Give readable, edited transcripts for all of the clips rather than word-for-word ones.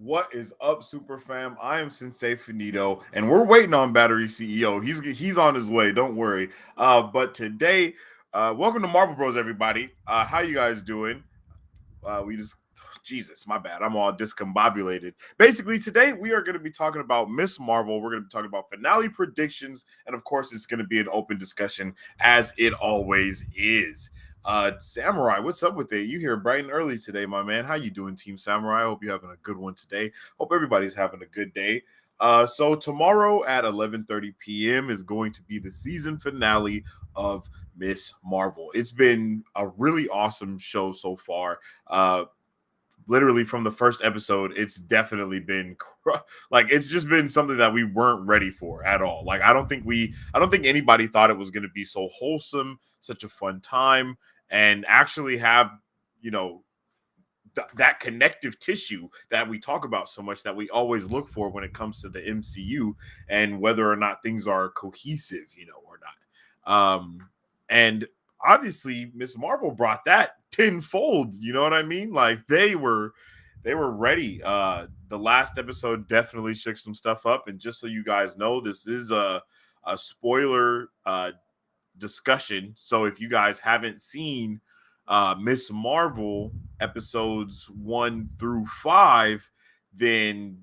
What is up, super fam? I am Sensei Finito, and we're waiting on Battery CEO. He's on his way. Don't worry. But today, welcome to Marvel Bros, everybody. How you guys doing? We just Jesus, my bad. I'm all discombobulated. Basically, today we are going to be talking about Miss Marvel. We're going to be talking about finale predictions, and of course, it's going to be an open discussion as it always is. Samurai, what's up with it? You here bright and early today, my man. How you doing, Team Samurai? I hope you're having a good one today. Hope everybody's having a good day. So tomorrow at 11:30 p.m. is going to be the season finale of Miss Marvel. It's been a really awesome show so far. Literally from the first episode, it's definitely been like it's just been something that we weren't ready for at all. Like I don't think anybody thought it was going to be so wholesome, such a fun time, and actually have you know that connective tissue that we talk about so much that we always look for when it comes to the MCU and whether or not things are cohesive, or not. And obviously Miss Marvel brought that tenfold, you know what I mean? Like they were ready. The last episode definitely shook some stuff up, and just so you guys know, this is a spoiler discussion. So if you guys haven't seen Miss Marvel episodes 1 through 5, then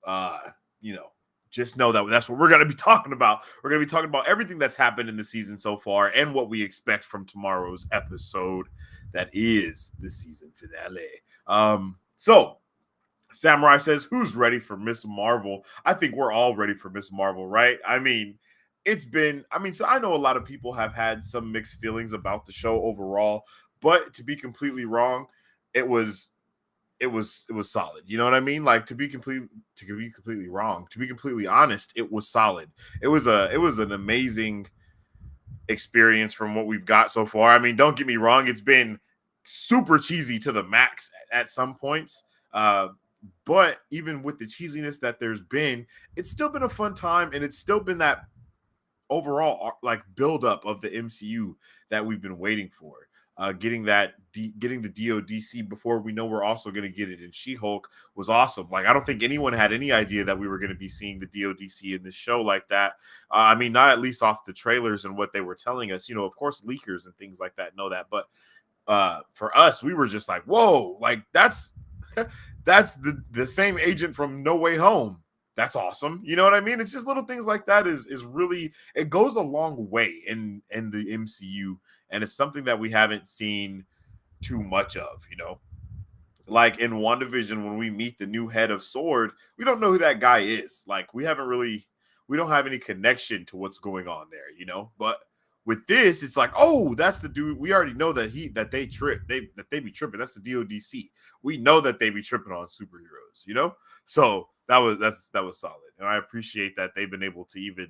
uh, you know, just know that that's what we're going to be talking about. We're going to be talking about everything that's happened in the season so far and what we expect from tomorrow's episode that is the season finale. So Samurai says, who's ready for Miss Marvel? I think we're all ready for Miss Marvel, right? I mean, so I know a lot of people have had some mixed feelings about the show overall, but to be completely wrong, it was it was solid. You know what I mean? Like to be completely wrong, to be completely honest, it was solid. It was an amazing experience from what we've got so far. I mean, don't get me wrong, it's been super cheesy to the max at some points. But even with the cheesiness that there's been, it's still been a fun time, and it's still been that overall like buildup of the MCU that we've been waiting for. Getting the DODC before we know we're also going to get it in She-Hulk was awesome. Like I don't think anyone had any idea that we were going to be seeing the DODC in this show like that. I mean, not at least off the trailers and what they were telling us. Of course, leakers and things like that know that, but for us, we were just like, whoa, like that's that's the same agent from No Way Home. That's awesome. You know what I mean? It's just little things like that is really, it goes a long way in the MCU, and it's something that we haven't seen too much of. Like in WandaVision, when we meet the new head of Sword, we don't know who that guy is. Like we don't have any connection to what's going on there. But with this, it's like, oh, that's the dude. We already know that they trip, that they be tripping. That's the DODC. We know that they be tripping on superheroes. So that was solid, and I appreciate that they've been able to even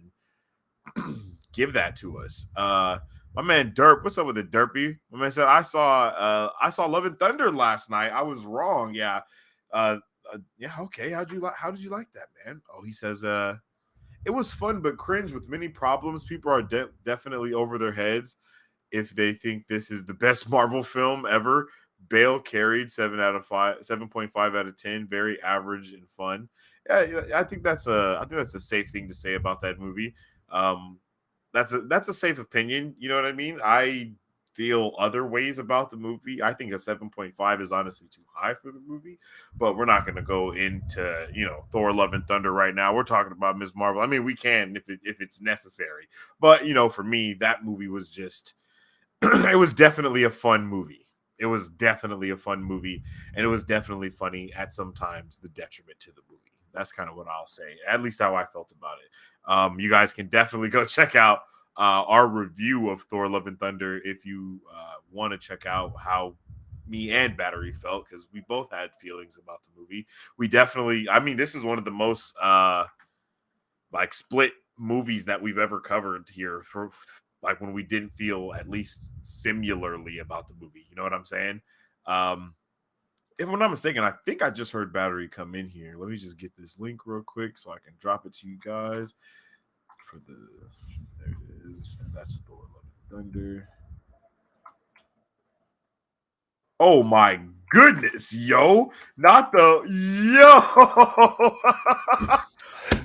give that to us. My man Derp, what's up with it, Derpy? My man said I saw Love and Thunder last night. I was wrong. Yeah. Yeah, okay. How did you like that, man? Oh, he says it was fun but cringe with many problems. People are definitely over their heads if they think this is the best Marvel film ever. Bale carried 7 out of 5, 7.5 out of 10. Very average and fun. Yeah, I think that's a safe thing to say about that movie. Um, that's a safe opinion. You know what I mean? I feel other ways about the movie. I think a 7.5 is honestly too high for the movie, but we're not going to go into Thor: Love and Thunder right now. We're talking about Ms. Marvel. I mean, we can if it's necessary, but for me, that movie was just it was definitely a fun movie. It was definitely a fun movie, and it was definitely funny at sometimes the detriment to the movie. That's kind of what I'll say, at least how I felt about it. You guys can definitely go check out our review of Thor: Love and Thunder if you want to check out how me and Battery felt, because we both had feelings about the movie. We definitely, I mean, this is one of the most like split movies that we've ever covered here, for like when we didn't feel at least similarly about the movie. You know what I'm saying? Um, if I'm not mistaken, I think I just heard Battery come in here. Let me just get this link real quick so I can drop it to you guys for the. There it is, and that's Thor: Love and Thunder. Oh my goodness, yo. Not the yo.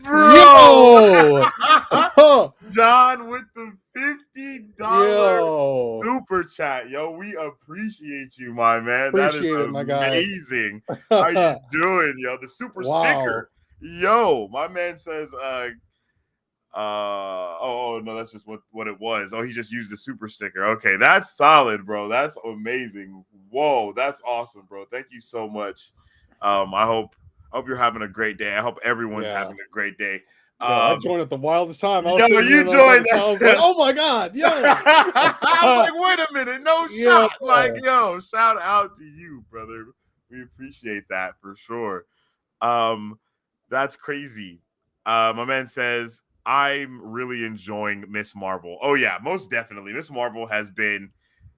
Bro. Yo! John with the $50 Yo! super chat. Yo, we appreciate you, my man. That is Appreciate it, my guy. amazing. How you doing, yo? The super Wow. sticker. Yo, my man says oh no, that's just what it was. Oh, he just used the super sticker. Okay, that's solid, bro. That's amazing. Whoa, that's awesome, bro. Thank you so much. I hope you're having a great day. I hope everyone's having a great day. Yo, I joined at the wildest time. Yo, you joined. I was like, oh my god, yo! I was like, wait a minute, no shot. Like, yo, shout out to you, brother. We appreciate that for sure. That's crazy. My man says, I'm really enjoying Miss Marvel. Oh yeah, most definitely. Miss Marvel has been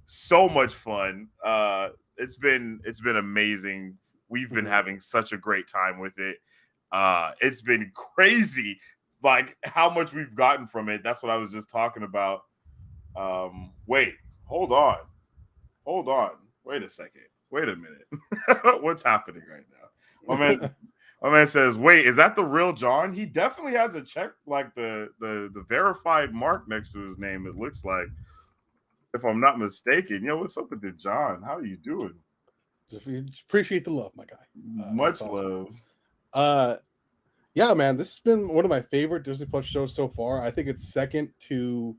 so much fun. It's been amazing. We've been having such a great time with it. It's been crazy, like how much we've gotten from it. That's what I was just talking about. Wait, hold on. Wait a second. Wait a minute. What's happening right now? My man says, wait, is that the real John? He definitely has a check, like the verified mark next to his name, it looks like. If I'm not mistaken. Yo, what's up with the John? How are you doing? Just appreciate the love, my guy. Much awesome. Love. Yeah, man, this has been one of my favorite Disney Plus shows so far. I think it's second to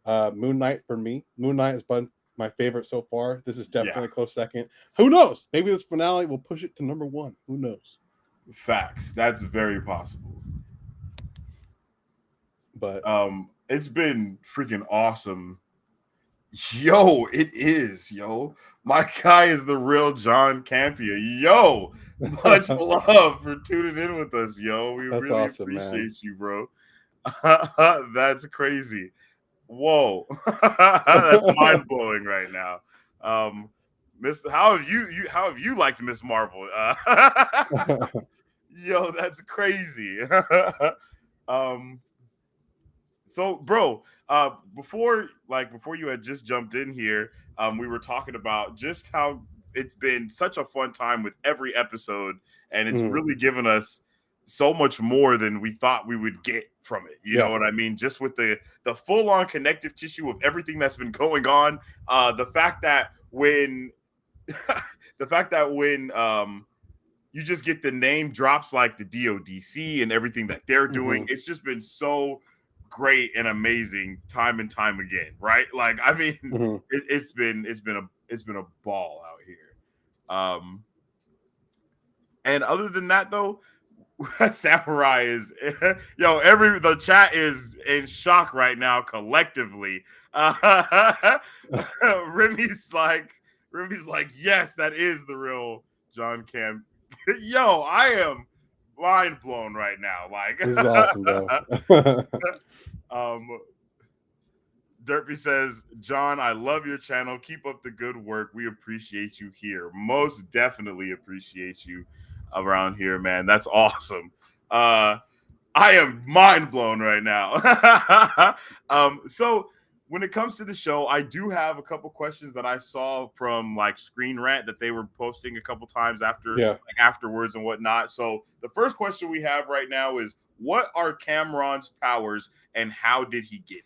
Moon Knight for me. Moon Knight has been my favorite so far. This is definitely a close second. Who knows? Maybe this finale will push it to number one. Who knows? Facts. That's very possible. But it's been freaking awesome. Yo, it is, yo. My guy is the real John Campia. Yo, much love for tuning in with us, yo. We really awesome, appreciate you, bro. That's crazy. Whoa. That's mind-blowing right now. How have you liked Miss Marvel? Yo, that's crazy. So, bro, before you had just jumped in here, we were talking about just how it's been such a fun time with every episode, and it's really given us so much more than we thought we would get from it. You know what I mean? Just with the full-on connective tissue of everything that's been going on. The fact that when you just get the name drops like the DODC and everything that they're doing, it's just been so great and amazing time and time again, right? Like, I mean, it's been a ball out here. And other than that, though, Samurai is the chat is in shock right now collectively. Remy's like, yes, that is the real John Cam. Yo, I am mind blown right now. Like, this is awesome, bro. Derpy says, John, I love your channel. Keep up the good work. We appreciate you here. Most definitely appreciate you around here, man. That's awesome. I am mind blown right now. So when it comes to the show, I do have a couple questions that I saw from like Screen Rant that they were posting a couple times afterwards and whatnot. So the first question we have right now is, what are Cameron's powers and how did he get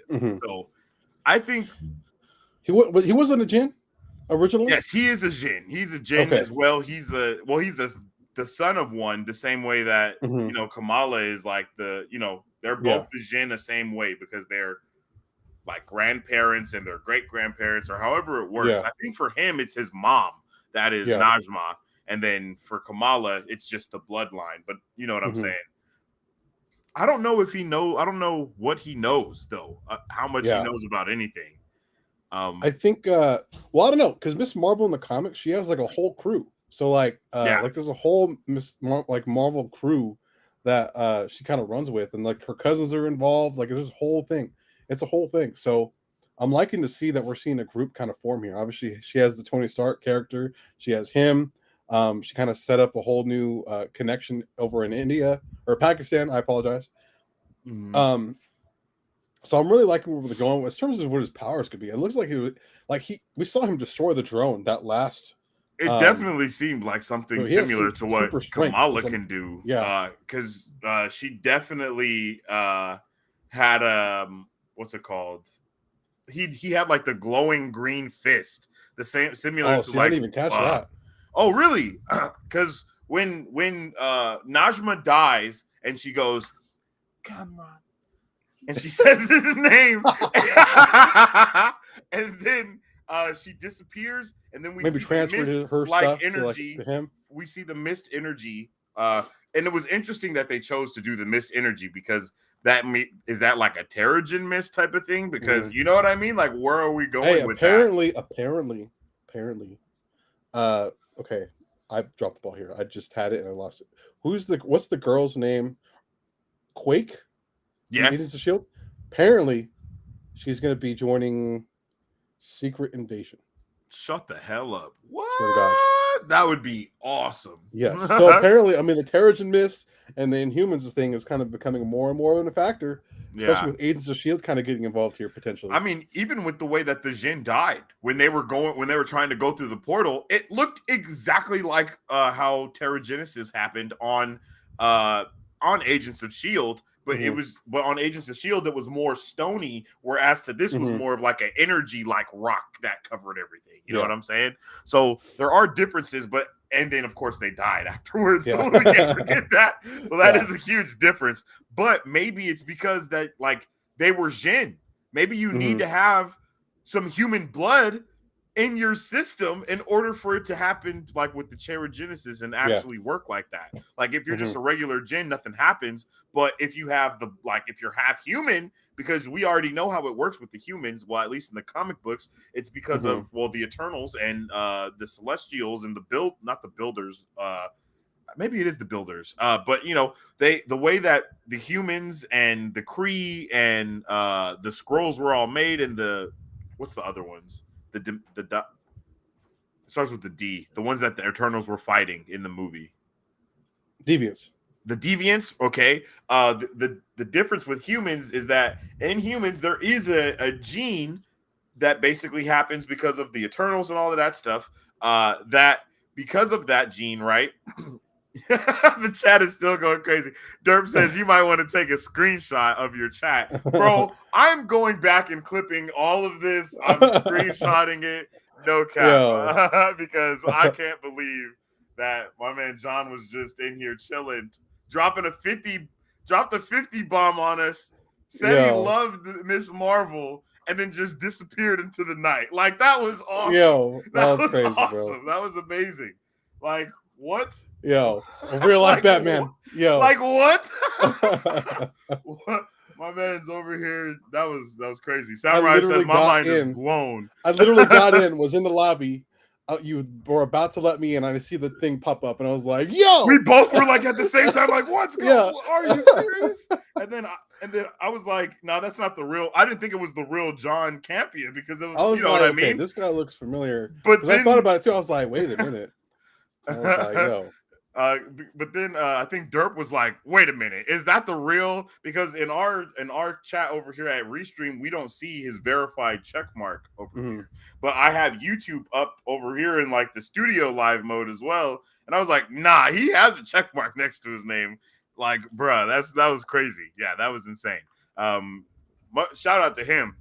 them? So I think he wasn't a Jinn originally. Yes, he is a Jinn. He's a Jinn as well. He's the son of one, the same way that Kamala is like they're both the Jinn the same way because they're like grandparents and their great grandparents or however it works. I think for him it's his mom that is Najma, and then for Kamala it's just the bloodline. But you know what I'm saying. I don't know if he knows. I don't know what he knows though. How much he knows about anything. I think. Well, I don't know because Miss Marvel in the comics, she has like a whole crew. So like there's a whole Marvel crew that she kind of runs with, and like her cousins are involved. Like it's this whole thing. It's a whole thing. So I'm liking to see that we're seeing a group kind of form here. Obviously, she has the Tony Stark character. She has him. She kind of set up a whole new connection over in India or Pakistan. I apologize. So I'm really liking where we're going in terms of what his powers could be. It looks like we saw him destroy the drone that last It definitely seemed like something similar to what Kamala can do. Yeah. Because she definitely had what's it called? He had like the glowing green fist, the same similar to I like. didn't even catch that. Oh, really? Because when Najma dies and she goes, Kamran, and she says his name, and then she disappears, and then we maybe see transferred mist, her like stuff energy. to him. We see the mist energy, and it was interesting that they chose to do the mist energy because is that like a Terrigen mist type of thing? Because you know what I mean. Like, where are we going with that? Apparently. Okay, I've dropped the ball here. I just had it and I lost it. What's the girl's name? Quake. Yes. Agents of Shield. Apparently, she's going to be joining Secret Invasion. Shut the hell up! What? Swear to God. That would be awesome. Yes. So apparently, I mean, the Terrigen mist and the Inhumans thing is kind of becoming more and more of a factor, especially with Agents of Shield kind of getting involved here potentially. I mean, even with the way that the Jinn died when they were trying to go through the portal, it looked exactly like how Terrigenesis happened on Agents of Shield. But but on Agents of Shield, it was more stony, whereas to this was more of like an energy like rock that covered everything. You know what I'm saying? So there are differences, and then of course they died afterwards. So we can't forget that. So that is a huge difference. But maybe it's because that like they were Jinn. Maybe you need to have some human blood in your system in order for it to happen, like with the Terrigenesis, and actually work like that. Like if you're just a regular Jinn, nothing happens. But if you have if you're half human, because we already know how it works with the humans, well, at least in the comic books, it's because of the Eternals and the Celestials and not the Builders. Maybe it is the Builders, but you know, the way that the humans and the Kree and the Skrulls were all made, and what's the other ones? It starts with the D. The ones that the Eternals were fighting in the movie. Deviants. The Deviants, okay. The difference with humans is that in humans there is a gene that basically happens because of the Eternals and all of that stuff. That because of that gene, right? The chat is still going crazy. Derp says you might want to take a screenshot of your chat. Bro, I'm going back and clipping all of this. I'm screenshotting it. No cap. Because I can't believe that my man John was just in here chilling, dropped a 50 bomb on us, said he loved Miss Marvel, and then just disappeared into the night. Like, that was awesome. That was crazy, awesome, bro. That was amazing. Like, what? Real life Batman. Like what? What? My man's over here. That was crazy. Samurai says my mind is blown. I literally got in, was in the lobby. You were about to let me in, and I see the thing pop up, and I was like, "Yo!" We both were like at the same time, like, "What's going on? Are you serious?" And then I was like, "No, that's not the real." I didn't think it was the real John Campia because it was. You know what I mean? This guy looks familiar. But then, I thought about it too. I was like, "Wait a minute." I was like, "Yo." But then I think Derp was like, "Wait a minute, is that the real?" Because in our chat over here at Restream, we don't see his verified check mark over here. But I have YouTube up over here in like the studio live mode as well, and I was like, "Nah, he has a check mark next to his name." Like, bruh, that was crazy. Yeah, that was insane. Shout out to him.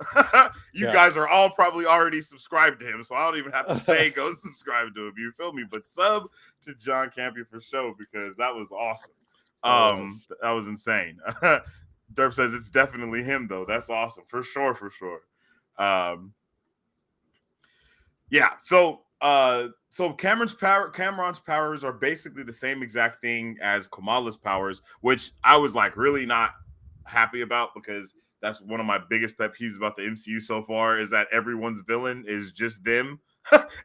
You guys are all probably already subscribed to him, so I don't even have to say go subscribe to him. You feel me? But sub to John Campia for show, because that was awesome. That was insane. Derp says it's definitely him though. That's awesome for sure. Yeah. So Cameron's powers are basically the same exact thing as Kamala's powers, which I was like really not happy about, because that's one of my biggest pet peeves about the MCU so far, is that everyone's villain is just them.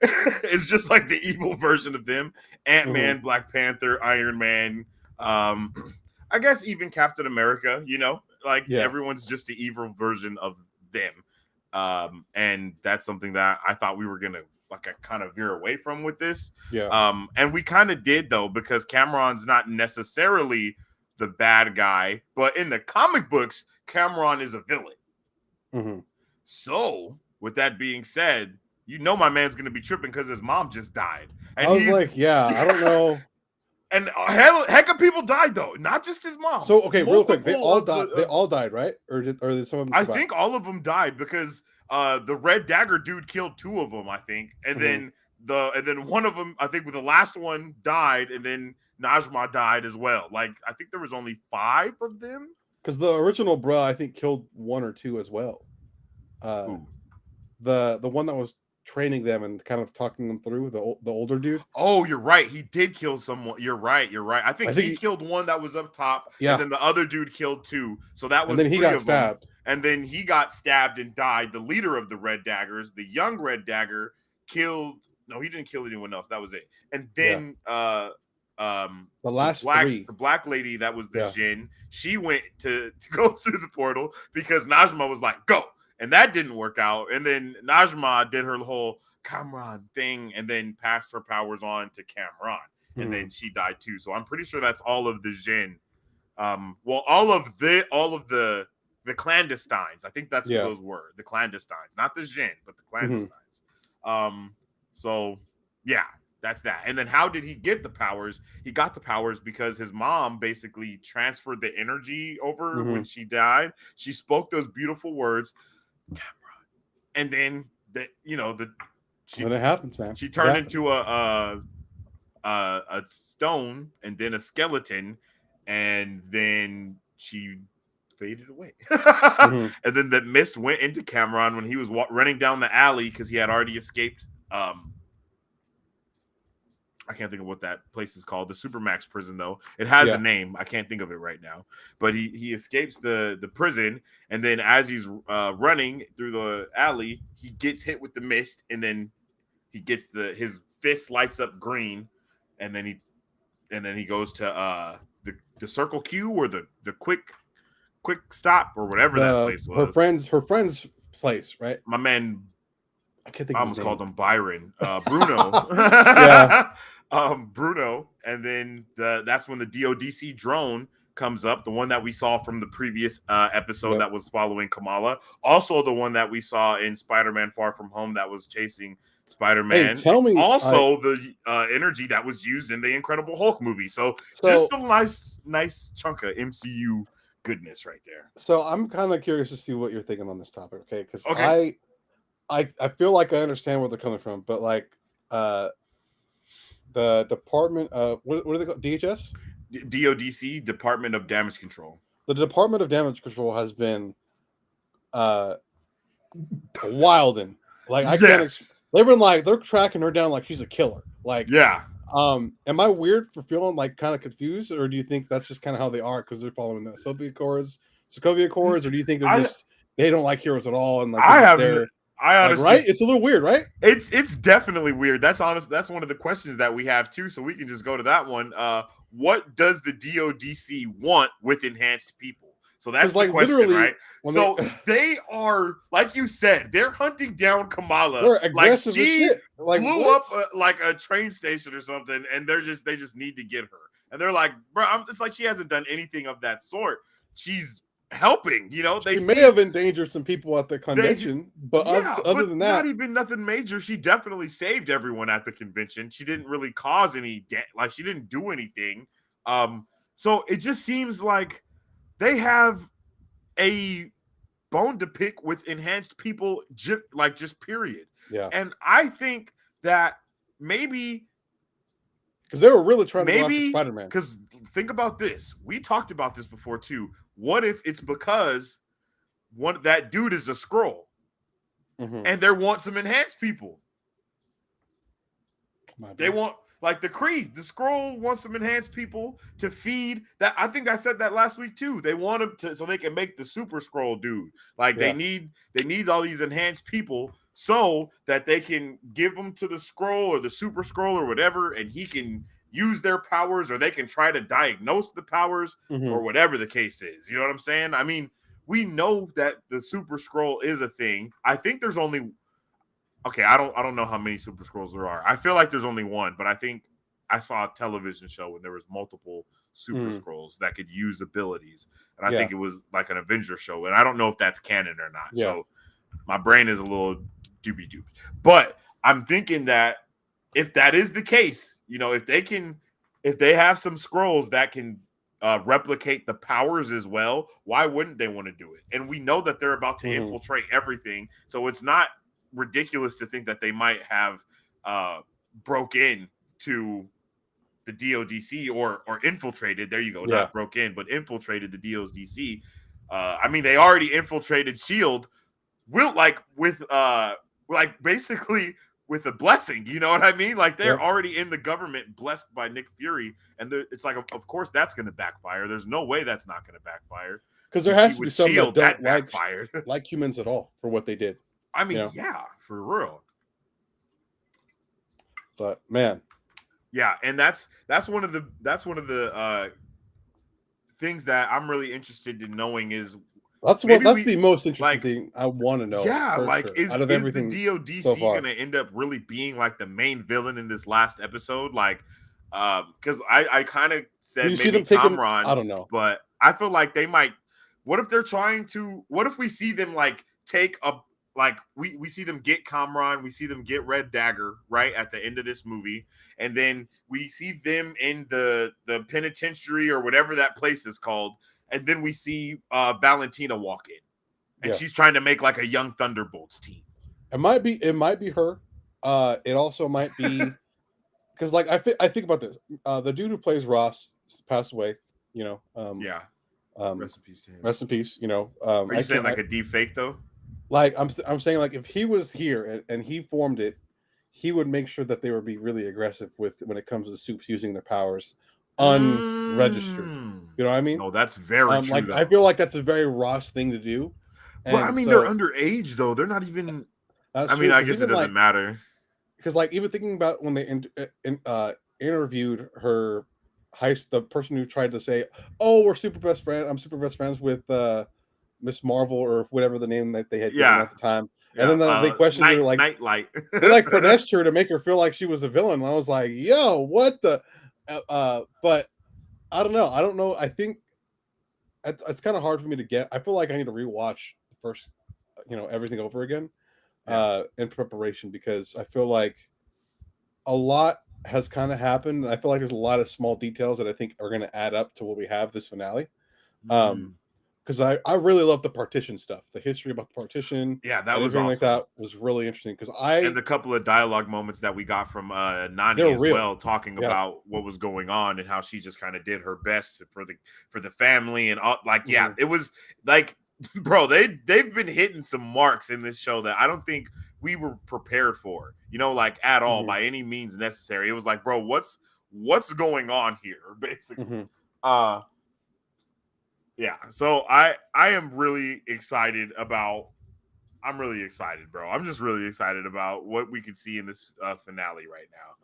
It's just like the evil version of them. Ant-Man, Black Panther, Iron Man, I guess even Captain America, you know, like everyone's just the evil version of them. And that's something that I thought we were going to like kind of veer away from with this. And we kind of did though, because Cameron's not necessarily the bad guy, but in the comic books, Cameron is a villain. So with that being said, you know my man's gonna be tripping because his mom just died. And I was like, I don't know. And heck of people died though, not just his mom. So okay, real quick, they all died. They all died, right? Or did some of them survive? I think all of them died because the Red Dagger dude killed 2 of them, I think, and then one of them, I think, with the last one died, and then Najma died as well. Like I think there was only 5 of them. Because the original bruh, I think, killed 1 or 2 as well. The one that was training them and kind of talking them through, the older dude. Oh, you're right. He did kill someone. You're right. I think he killed one that was up top, and then the other dude killed 2. So that was. And then he got stabbed. And then he got stabbed and died. The leader of the Red Daggers, the young Red Dagger, killed. No, he didn't kill anyone else. That was it. And then the last 3, the black lady that was the Jinn, she went to go through the portal because Najma was like, go. And that didn't work out. And then Najma did her whole Kamran thing and then passed her powers on to Kamran. And then she died too. So I'm pretty sure that's all of the Jinn. Well, all of the clandestines. I think that's what those were. The clandestines. Not the Jinn, but the clandestines. So yeah, that's that. And then how did he get the powers? He got the powers because his mom basically transferred the energy over when she died. She spoke those beautiful words. And then when it happens, man, she turned into a stone and then a skeleton, and then she faded away. And then the mist went into Kamran when he was running down the alley because he had already escaped. I can't think of what that place is called. The Supermax prison, though. It has a name. I can't think of it right now. But he escapes the prison, and then as he's running through the alley, he gets hit with the mist, and then he gets his fist lights up green, and then he goes to the Circle Q or the quick stop or whatever that place was. Her friend's place, right? My man. I can't think. I almost called him Byron. Bruno. Bruno, and then that's when the DODC drone comes up, the one that we saw from the previous episode that was following Kamala, also the one that we saw in Spider-Man Far From Home that was chasing Spider-Man. Hey, tell me, also the energy that was used in the Incredible Hulk movie. So just a nice chunk of MCU goodness right there. So I'm kind of curious to see what you're thinking on this topic, okay? Because I feel like I understand where they're coming from, but like the Department of what do they call DHS? DODC, Department of Damage Control. The Department of Damage Control has been wilding. Like I can't. They've been like they're tracking her down like she's a killer. Like am I weird for feeling like kind of confused, or do you think that's just kind of how they are because they're following the Sokovia Accords, or do you think they don't like heroes at all and like I honestly, right? It's a little weird, right? It's definitely weird. That's honest. That's one of the questions that we have too. So we can just go to that one. What does the DODC want with enhanced people? So that's the question, right? So they are, like you said, they're hunting down Kamala. They're aggressive like she as shit. Like blew up like a train station or something, and they just need to get her. And they're like, bro, it's like she hasn't done anything of that sort. She's helping, they may have endangered some people at the convention, but other than that, not even nothing major. She definitely saved everyone at the convention. She didn't really cause any like she didn't do anything. So it just seems like they have a bone to pick with enhanced people, just period. Yeah, and I think that maybe because they were really trying to go after Spider-Man. Because think about this. We talked about this before too. What if it's because that dude is a Skrull and they want some enhanced people? They want like the Kree. The Skrull wants some enhanced people to feed that. I think I said that last week too. They want him to so they can make the Super Skrull dude. Like they need all these enhanced people so that they can give them to the Skrull or the Super Skrull or whatever, and he can use their powers, or they can try to diagnose the powers or whatever the case is. You know what I'm saying? I mean, we know that the Super Skrull is a thing. I think there's only I don't know how many Super Skrulls there are. I feel like there's only one, but I think I saw a television show when there was multiple Super Skrulls that could use abilities. And I think it was like an Avenger show. And I don't know if that's canon or not. Yeah. So my brain is a little doobie doo. But I'm thinking that if that is the case, you know, if they have some scrolls that can replicate the powers as well, why wouldn't they want to do it? And we know that they're about to infiltrate everything, so it's not ridiculous to think that they might have broke in to the DODC or infiltrated. There you go, not broke in, but infiltrated the DODC. I mean, they already infiltrated Shield. Will like basically with a blessing, you know what I mean? Like they're already in the government, blessed by Nick Fury, and it's like, of course, that's going to backfire. There's no way that's not going to backfire because there has to be some Shield, that don't backfired. like humans at all for what they did. I mean, yeah, for real. But man, yeah, and that's one of the things that I'm really interested in knowing is. That's the most interesting thing I want to know. Yeah, like sure. is Out of everything the DODC so going to end up really being like the main villain in this last episode? Like, because I kind of said maybe Kamran, I don't know, but I feel like they might. What if they're trying to? What if we see them like take a like we see them get Kamran, we see them get Red Dagger right at the end of this movie, and then we see them in the penitentiary or whatever that place is called. And then we see Valentina walk in, and she's trying to make like a young Thunderbolts team. It might be her. It also might be because like I think about this. The dude who plays Ross passed away. You know. Rest in peace to him. Rest in peace. You know. Are you saying like a deep fake though? Like I'm saying like if he was here and he formed it, he would make sure that they would be really aggressive with when it comes to Soups using their powers. Unregistered, you know what I mean? No, that's very true. Like, I feel like that's a very Ross thing to do. But I mean, they're underage though. They're not even. I mean, I guess it doesn't matter. Because, like, even thinking about when they interviewed her, the person who tried to say, "Oh, we're super best friends. I'm super best friends with Miss Marvel or whatever the name that they had given at the time." Yeah. And then they questioned her like Nightlight. They like finessed her to make her feel like she was a villain. And I was like, "Yo, what the." But I don't know. I think it's kind of hard for me to get. I feel like I need to rewatch the first, everything over again, in preparation because I feel like a lot has kind of happened. I feel like there's a lot of small details that I think are going to add up to what we have this finale. Because I really love the partition stuff, the history about the partition. Yeah, that was awesome. Like that was really interesting because and the couple of dialogue moments that we got from Nani as well, talking about what was going on and how she just kind of did her best for the family and all. Like, it was like, bro, they've been hitting some marks in this show that I don't think we were prepared for, like at all by any means necessary. It was like, bro, what's going on here, basically. Yeah, so I am really excited about. I'm really excited, bro. I'm just really excited about what we could see in this finale right now.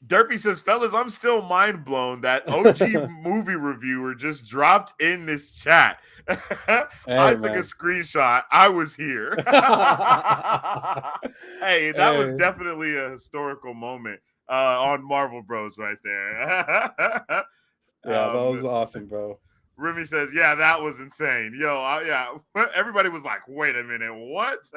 Derpy says, "Fellas, I'm still mind blown that OG movie reviewer just dropped in this chat. I took a screenshot. I was here. Hey, that was definitely a historical moment on Marvel Bros. Right there. That was awesome, bro." Remy says, "Yeah, that was insane." Yo, everybody was like, "Wait a minute, what?"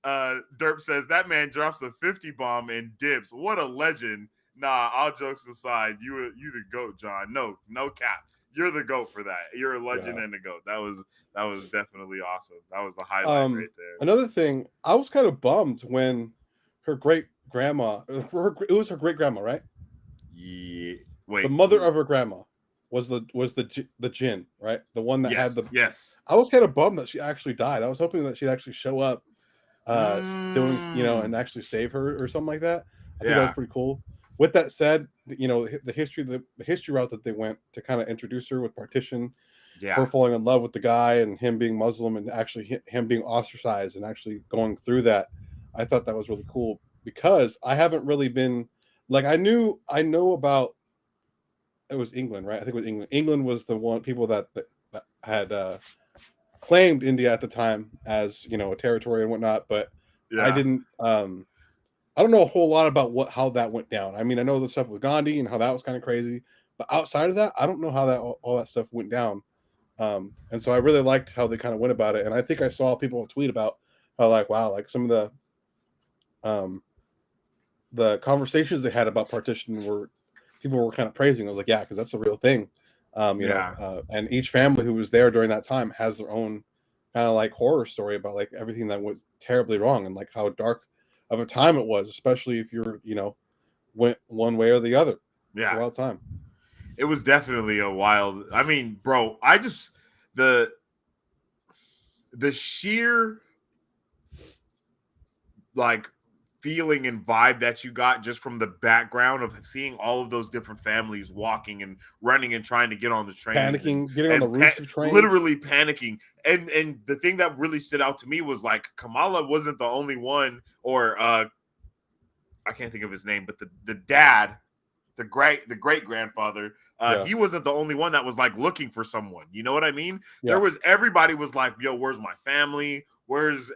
Derp says, "That man drops a 50 bomb and dips. What a legend." Nah, all jokes aside, you the GOAT, John. No cap. You're the GOAT for that. You're a legend and a GOAT. That was definitely awesome. That was the highlight right there. Another thing, I was kind of bummed when her great grandma, it was her great grandma, right? Yeah. Wait. The mother of her grandma was the Jinn, right? The one that had the. Yes. I was kind of bummed that she actually died. I was hoping that she'd actually show up, doing and actually save her or something like that. I think that was pretty cool. With that said, the history route that they went to kind of introduce her with partition, her falling in love with the guy and him being Muslim and actually him being ostracized and actually going through that, I thought that was really cool because I haven't really been like I know about. It was England, right? I think it was England. England was the one people that had claimed India at the time as a territory and whatnot, but I didn't. I don't know a whole lot about how that went down. I mean, I know the stuff with Gandhi and how that was kind of crazy, but outside of that, I don't know how that all that stuff went down. And so I really liked how they kind of went about it. And I think I saw people tweet about like, wow, like some of the conversations they had about partition were people were kind of praising. I was like, yeah, because that's a real thing. And each family who was there during that time has their own kind of like horror story about like everything that was terribly wrong and like how dark of a time it was, especially if you're, went one way or the other. Yeah. It's a wild time. It was definitely a wild. I mean, bro, the sheer like feeling and vibe that you got just from the background of seeing all of those different families walking and running and trying to get on the train, panicking, getting on the roofs of trains, literally panicking. And the thing that really stood out to me was like Kamala wasn't the only one, or I can't think of his name, but the dad, the great grandfather, he wasn't the only one that was like looking for someone. You know what I mean? Yeah. Everybody was like, yo, where's my family? Where's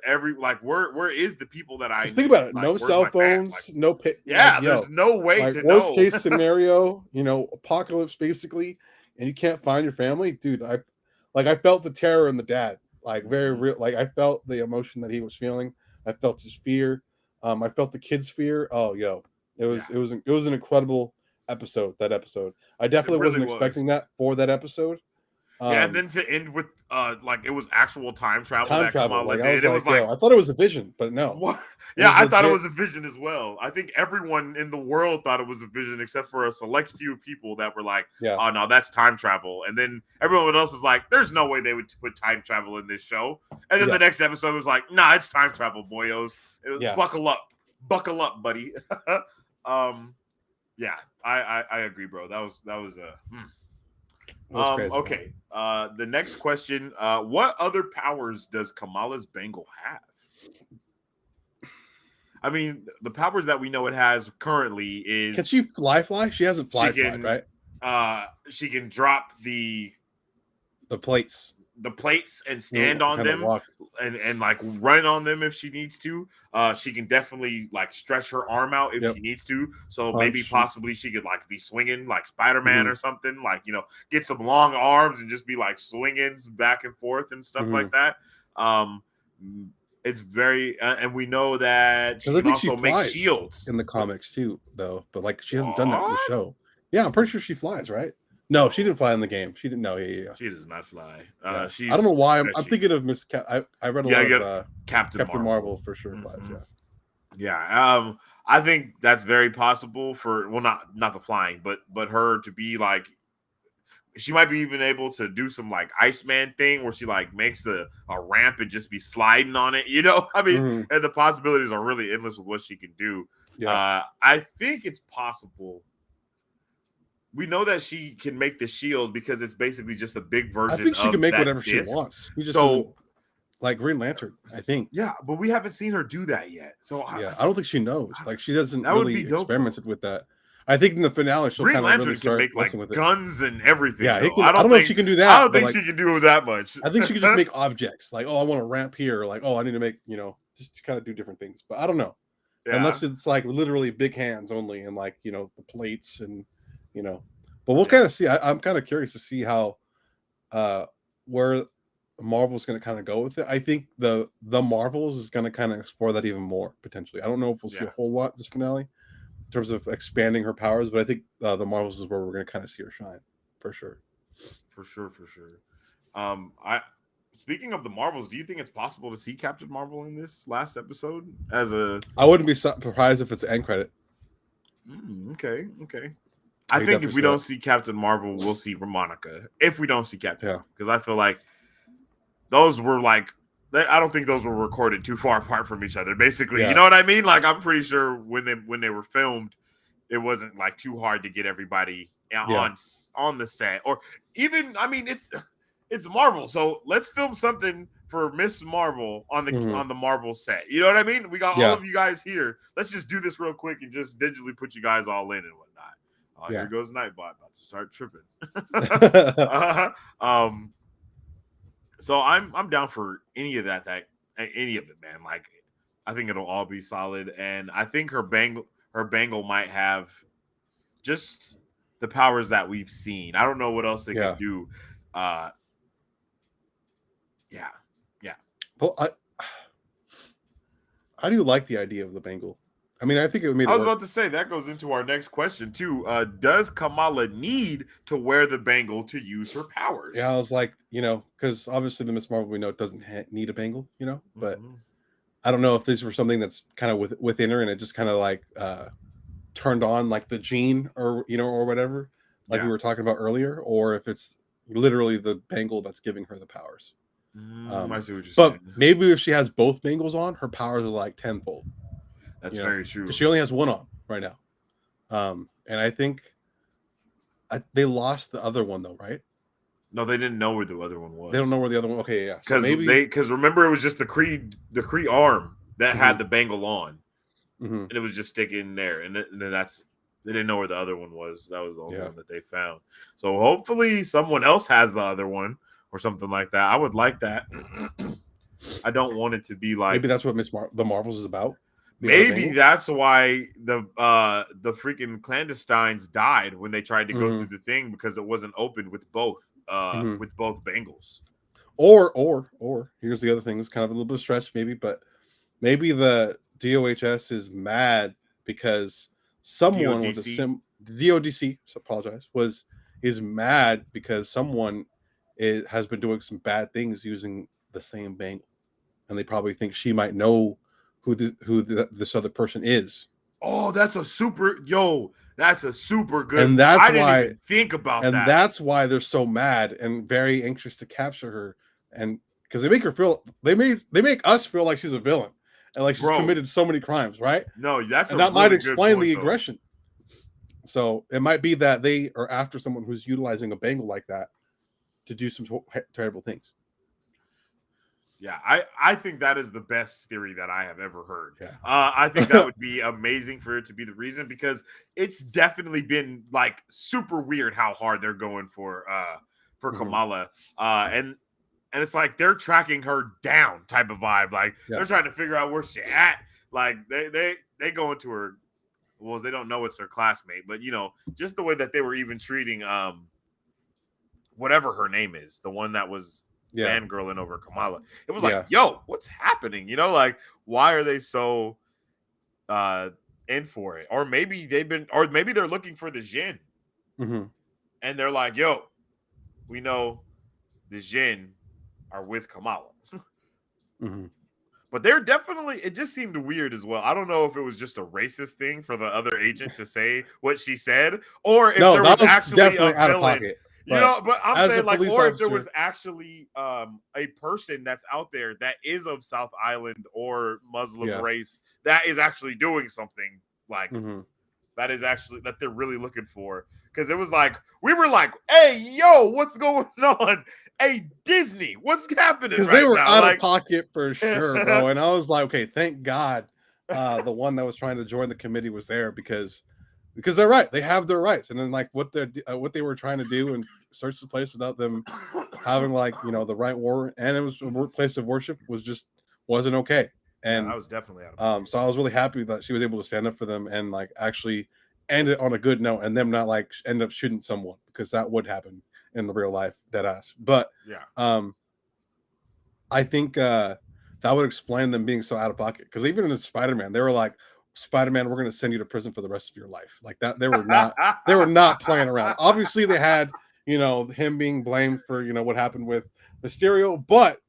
where is the people that I just think about it? Like, no cell phones, like, no pit. Yeah, like, there's no way like, to worst know. case scenario, apocalypse basically, and you can't find your family, dude. I felt the terror in the dad, like very real. Like I felt the emotion that he was feeling. I felt his fear. I felt the kid's fear. Oh, it was an incredible episode. That episode, I definitely wasn't expecting that for that episode. Yeah, and then to end with like it was actual time travel that Kamala like, did. It was like, I thought it was a vision, but no. What? Yeah, I thought it was a vision as well. I think everyone in the world thought it was a vision, except for a select few people that were like, "Oh no, that's time travel." And then everyone else was like, "There's no way they would put time travel in this show." And then the next episode was like, "Nah, it's time travel, boyos. Buckle up, buddy." Yeah, I agree, bro. That was okay. The next question: what other powers does Kamala's Bangle have? I mean, the powers that we know it has currently is, can she fly? She hasn't fly, right? She can drop the plates and stand on them and like run on them if she needs to. She can definitely like stretch her arm out if she needs to. So maybe possibly she could like be swinging like Spider-Man or something, like, get some long arms and just be like swinging back and forth and stuff like that. It's very and we know that she can also make shields in the comics too, though, but like she hasn't done that in the show. Yeah, I'm pretty sure she flies, right? No, she didn't fly in the game. She didn't know. Yeah. She does not fly. I don't know why. I'm thinking of Miss I read a lot of Captain Marvel for sure flies. Yeah. I think that's very possible for, well, not the flying, but her to be like, she might be even able to do some like Iceman thing where she like makes a ramp and just be sliding on it. I mean, and the possibilities are really endless with what she can do. Yeah. I think it's possible. We know that she can make the shield because it's basically just a big version. I think she can make whatever she wants. So, like Green Lantern, I think. Yeah, but we haven't seen her do that yet. So I don't think she knows. Like she doesn't really experiment with that. I think in the finale she'll kind of really start make like with guns and everything. Yeah, I don't know if she can do that. I don't think she can do that much. I think she can just make objects. Like, oh, I want a ramp here. Or like, oh, I need to make, just kind of do different things. But I don't know. Yeah. Unless it's like literally big hands only and like, the plates and, But we'll kind of see. I'm kind of curious to see how where Marvel's going to kind of go with it. I think the Marvels is going to kind of explore that even more potentially. I don't know if we'll see a whole lot this finale in terms of expanding her powers, but I think the Marvels is where we're going to kind of see her shine for sure. For sure. Speaking of the Marvels, do you think it's possible to see Captain Marvel in this last episode I wouldn't be surprised if it's an end credit. Okay. I think if we don't see Captain Marvel, we'll see Monica. If we don't see Captain, because I feel like those were like, I don't think those were recorded too far apart from each other. Basically, you know what I mean? Like I'm pretty sure when they were filmed, it wasn't like too hard to get everybody on the set, or even, I mean, it's Marvel, so let's film something for Miss Marvel on the Marvel set. You know what I mean? We got all of you guys here. Let's just do this real quick and just digitally put you guys all in and whatnot. Here goes Nightbot about to start tripping. So I'm down for any of that, any of it, man. Like I think it'll all be solid, and I think her Bangle might have just the powers that we've seen. I don't know what else they can do. Well, How do you like the idea of the bangle? I mean, I think it made it I was work. about to say that goes into our next question too. Does Kamala need to wear the bangle to use her powers? Yeah, I was like, because obviously the Miss Marvel we know doesn't need a bangle, but I don't know if this were something that's kind of within her and it just kind of like turned on like the gene or or whatever, like we were talking about earlier, or if it's literally the bangle that's giving her the powers. I see what you're But saying. maybe if she has both bangles on, her powers are like tenfold. That's very true. Because she only has one on right now. And I think they lost the other one though, right? No, they didn't know where the other one was. They don't know where the other one. Okay, yeah. Because because remember it was just the Kree arm that had the bangle on, and it was just sticking there, and then they didn't know where the other one was. That was the only one that they found. So hopefully someone else has the other one or something like that. I would like that. I don't want it to be like maybe that's what the Marvels is about. Maybe that's why the freaking clandestines died when they tried to go through the thing, because it wasn't open with both bangles. Or here's the other thing. It's kind of a little bit of stretch, maybe, but maybe the DOHS is mad because someone with a DODC, apologize, is mad because someone has been doing some bad things using the same bangle, and they probably think she might know who this other person is. Oh, that's a super good. And that's I why didn't even think about that. And that's why they're so mad and very anxious to capture her, and because they make us feel like she's a villain and like she's committed so many crimes, right? No, that might explain the aggression. So it might be that they are after someone who's utilizing a bangle like that to do some terrible things. Yeah, I think that is the best theory that I have ever heard. Yeah. I think that would be amazing for it to be the reason, because it's definitely been like super weird how hard they're going for Kamala. And it's like they're tracking her down type of vibe. Like they're trying to figure out where she's at. Like they go into her. Well, they don't know it's her classmate, but just the way that they were even treating whatever her name is, the one that was fangirling over Kamala. It was like, yo, what's happening? Like, why are they so in for it? Or maybe they're looking for the Jinn. And they're like, yo, we know the Jinn are with Kamala. But they're definitely, it just seemed weird as well. I don't know if it was just a racist thing for the other agent to say what she said, or if there was actually definitely out of pocket. But I'm saying like, or if there was actually a person that's out there that is of South Island or Muslim race that is actually doing something like that is actually that they're really looking for. Because it was like, we were like, hey, yo, what's going on? Hey, Disney, what's happening? Because they were out of pocket for sure, bro. And I was like, okay, thank God the one that was trying to join the committee was there, because they're right. They have their rights. And then like what they were trying to do and search the place without them having like, the right warrant, and it was a place of worship, wasn't okay. And I was definitely out of so I was really happy that she was able to stand up for them and like actually end it on a good note, and them not like end up shooting someone, because that would happen in the real life, dead ass. But I think that would explain them being so out of pocket, because even in Spider-Man, they were like, Spider-Man, we're going to send you to prison for the rest of your life. Like that, they were not playing around. Obviously, they had him being blamed for what happened with Mysterio, but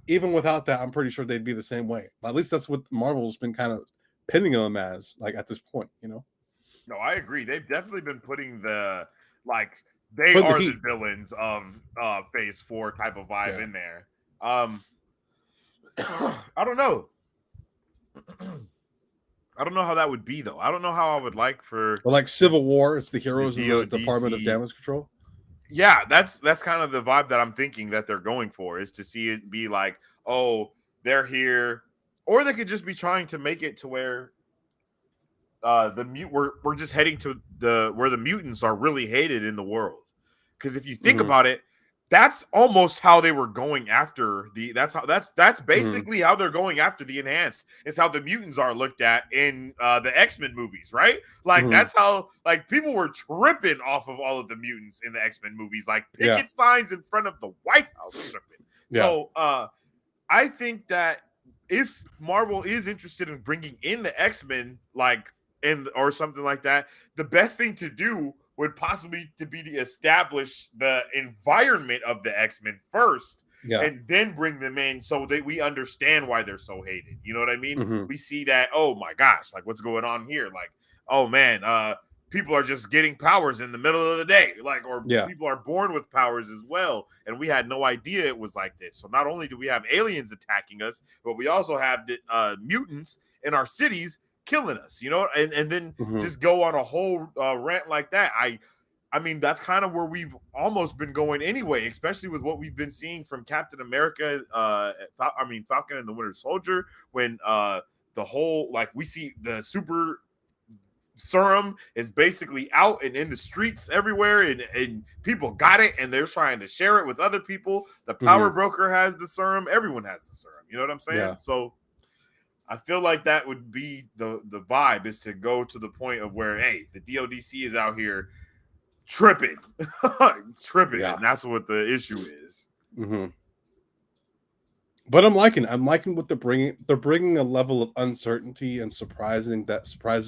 even without that, I'm pretty sure they'd be the same way. At least that's what Marvel's been kind of pinning them as, like at this point. No, I agree. They've definitely been putting the they are the villains of Phase 4 type of vibe in there. I don't know. I don't know how that would be, though. I don't know how I would like for like Civil War. It's the heroes of the Department of Damage Control. Yeah, that's kind of the vibe that I'm thinking that they're going for, is to see it be like, oh, they're here, or they could just be trying to make it to where we're just heading to where the mutants are really hated in the world. Because if you think about it, that's almost how they were going after that's basically how they're going after the enhanced. It's how the mutants are looked at in the X-Men movies, right? Like that's how like people were tripping off of all of the mutants in the X-Men movies, like picket signs in front of the White House tripping. So I think that if Marvel is interested in bringing in the X-Men, like or something like that, the best thing to do would possibly to be to establish the environment of the X-Men first, and then bring them in so that we understand why they're so hated. You know what I mean? Mm-hmm. We see that, oh my gosh, like what's going on here? Like, oh man, people are just getting powers in the middle of the day, like, or people are born with powers as well, and we had no idea it was like this. So not only do we have aliens attacking us, but we also have the mutants in our cities killing us, you know, and then just go on a whole rant like that. I mean, that's kind of where we've almost been going anyway, especially with what we've been seeing from Captain America, Falcon and the Winter Soldier, when the whole, like, we see the super serum is basically out and in the streets everywhere, and people got it and they're trying to share it with other people. The power broker has the serum, everyone has the serum, you know what I'm saying? Yeah. So I feel like that would be the vibe, is to go to the point of where, hey, the DODC is out here tripping. And that's what the issue is. But I'm liking what they're bringing. They're bringing a level of uncertainty and surprises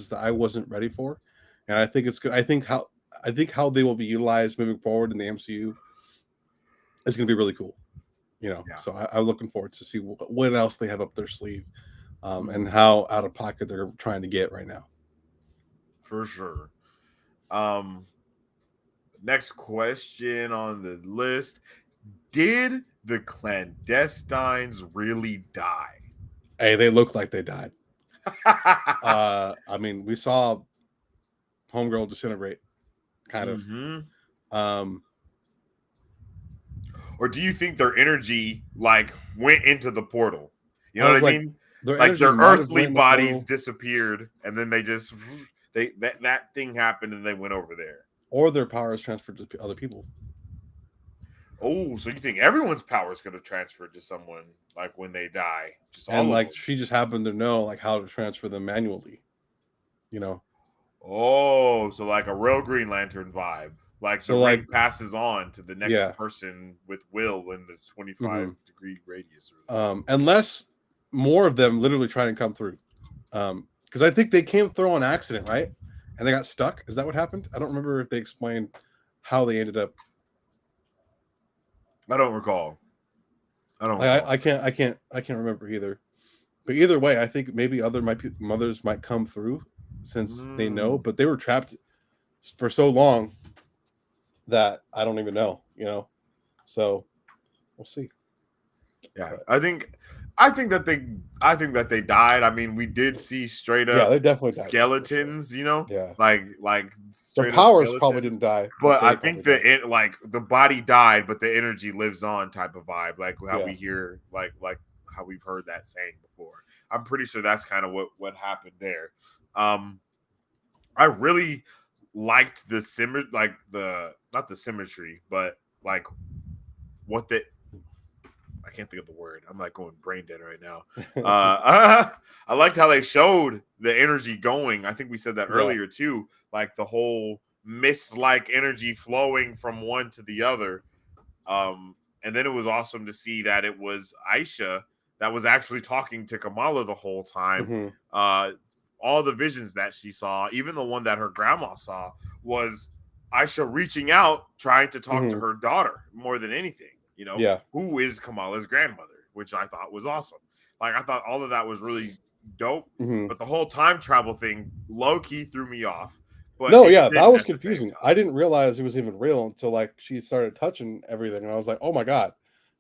that I wasn't ready for, and I think it's good. I think how they will be utilized moving forward in the MCU is going to be really cool. You know, so I'm looking forward to see what else they have up their sleeve, and how out of pocket they're trying to get right now. For sure. Next question on the list: did the clandestines really die? Hey, they look like they died. I mean, we saw Homegirl disintegrate, kind of. Or do you think their energy like went into the portal? You know what I mean? Like their earthly bodies disappeared, and then they just that thing happened, and they went over there. Or their powers transferred to other people. Oh, so you think everyone's power is going to transfer to someone, like when they die? And like she just happened to know like how to transfer them manually, you know? Oh, so like a real Green Lantern vibe. Like the ring passes on to the next person with will in the 25-degree radius. Unless more of them literally try to come through. Because I think they came through on accident, right? And they got stuck. Is that what happened? I don't remember if they explained how they ended up. I don't recall. I can't remember either. But either way, I think maybe mothers might come through since they know, but they were trapped for so long that I don't even know, you know. So we'll see. Yeah, I think that they died. I mean, we did see straight up they definitely died, skeletons, you know? Yeah. Like straight the powers probably didn't die. But I think the body died, but the energy lives on type of vibe. Like how we hear like how we've heard that saying before. I'm pretty sure that's kind of what happened there. I really liked the not the symmetry, but like what the I can't think of the word. I'm like going brain dead right now. I liked how they showed the energy going. I think we said that earlier too. Like the whole mist-like energy flowing from one to the other. And then it was awesome to see that it was Aisha that was actually talking to Kamala the whole time. All the visions that she saw, even the one that her grandma saw, was Aisha reaching out, trying to talk to her daughter more than anything. You know, who is Kamala's grandmother, which I thought was awesome. Like, I thought all of that was really dope, but the whole time travel thing low-key threw me off. But that was confusing. I didn't realize it was even real until like she started touching everything, and I was like, oh my god.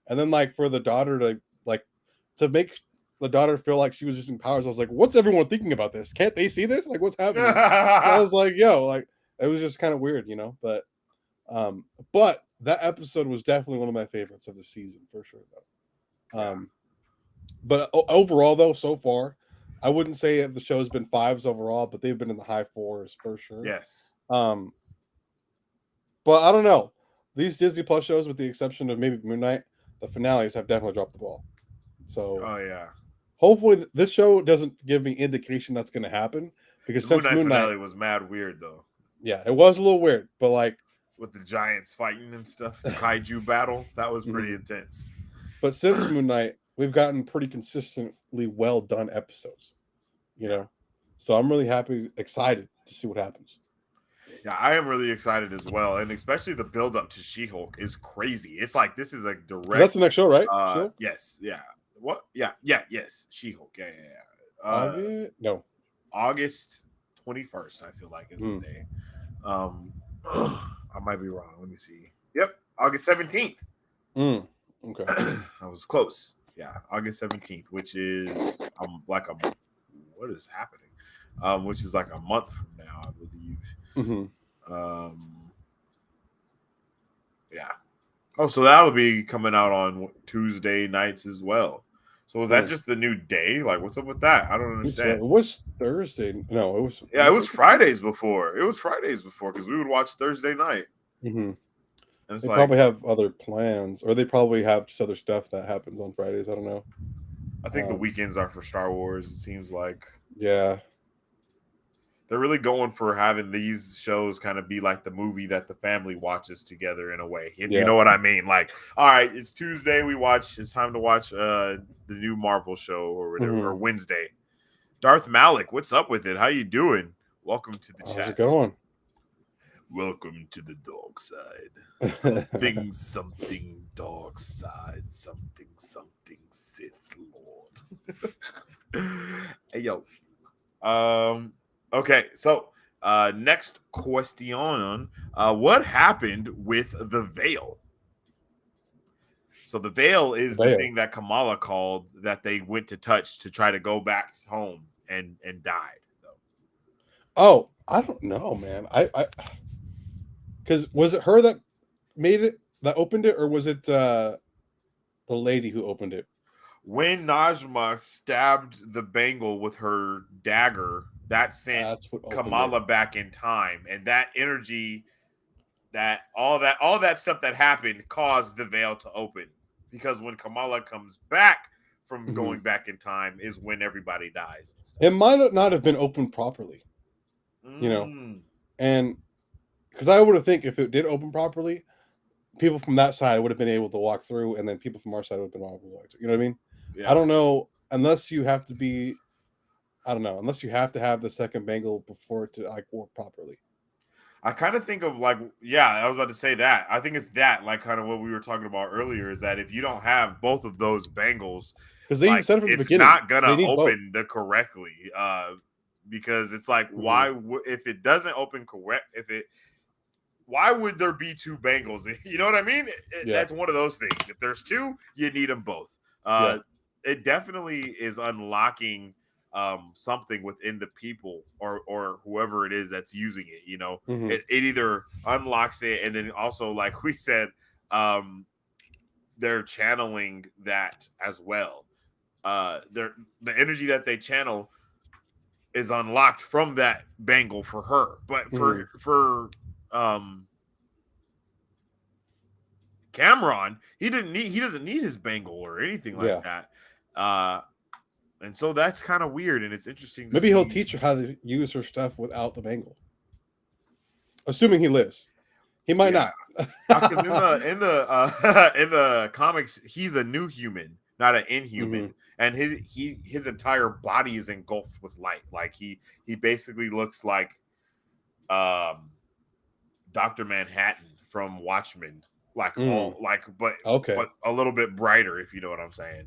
And then like for the daughter to make the daughter feel like she was using powers, I was like, what's everyone thinking about this? Can't they see this? Like, what's happening? I was like, like it was just kind of weird, you know. But that episode was definitely one of my favorites of the season for sure, though. But overall, though, so far, I wouldn't say the show's been 5s overall, but they've been in the high 4s for sure. Yes. But I don't know. These Disney Plus shows, with the exception of maybe Moon Knight, the finales have definitely dropped the ball. So, hopefully this show doesn't give me indication that's going to happen, because the Moon Knight finale was mad weird, though. Yeah, it was a little weird, but like with the giants fighting and stuff, the kaiju battle, that was pretty intense. But since Moon Knight, we've gotten pretty consistently well done episodes, you know. So I'm really excited to see what happens. Yeah, I am really excited as well, and especially the build up to She-Hulk is crazy. It's like this is a direct. That's the next show, right? Yes, yeah. What? Yes. She-Hulk. Yeah. August? No, August 21st. I feel like is the day. I might be wrong. Let me see. Yep, August 17th. Okay, I was close. Yeah, August 17th, which is like what is happening? Which is like a month from now, I believe. Yeah. Oh, so that'll be coming out on Tuesday nights as well. So is that just the new day? Like, what's up with that? I don't understand. It was Thursday. No, it was. Yeah, it was Fridays before. It was Fridays before because we would watch Thursday night. And they probably have other plans, or they probably have just other stuff that happens on Fridays. I don't know. I think the weekends are for Star Wars. It seems like. Yeah. They're really going for having these shows kind of be like the movie that the family watches together in a way. If you know what I mean. Like, all right, it's Tuesday. It's time to watch the new Marvel show or whatever, or Wednesday. Darth Malik, what's up with it? How you doing? Welcome to the chat. How's it going? Welcome to the dark side. Something dark side. Something Sith Lord. Hey, yo. Okay, so next question. What happened with the veil? So the veil is the thing that Kamala called that they went to touch to try to go back home and died. Oh, I don't know, man. I because was it her that made it, that opened it, or was it the lady who opened it? When Najma stabbed the Bangle with her dagger, that sent Kamala back in time, and that energy, all that stuff that happened caused the veil to open. Because when Kamala comes back from going back in time is when everybody dies. It might not have been opened properly, you know, and because I would have think if it did open properly, people from that side would have been able to walk through, and then people from our side would have been able to walk through. You know what I mean? Yeah. I don't know, unless you have to be, I don't know, unless you have to have the second Bangle before it to like work properly. I kind of think of like, I was about to say that. I think it's that, like kind of what we were talking about earlier, is that if you don't have both of those Bangles, because they said from the beginning, it's not gonna open correctly. Because it's like, why if it doesn't open correct, why would there be two Bangles? You know what I mean? That's one of those things. If there's two, you need them both. It definitely is unlocking something within the people or whoever it is that's using it. You know, it either unlocks it, and then also, like we said, they're channeling that as well. The energy that they channel is unlocked from that Bangle for her, but for Cameron, he doesn't need his Bangle or anything like that. And so that's kind of weird, and it's interesting. Maybe he'll teach her how to use her stuff without the Bangle, assuming he lives. He might not. Because in the comics, he's a new human, not an inhuman, and his entire body is engulfed with light. Like he basically looks like Dr. Manhattan from Watchmen, but a little bit brighter, if you know what I'm saying.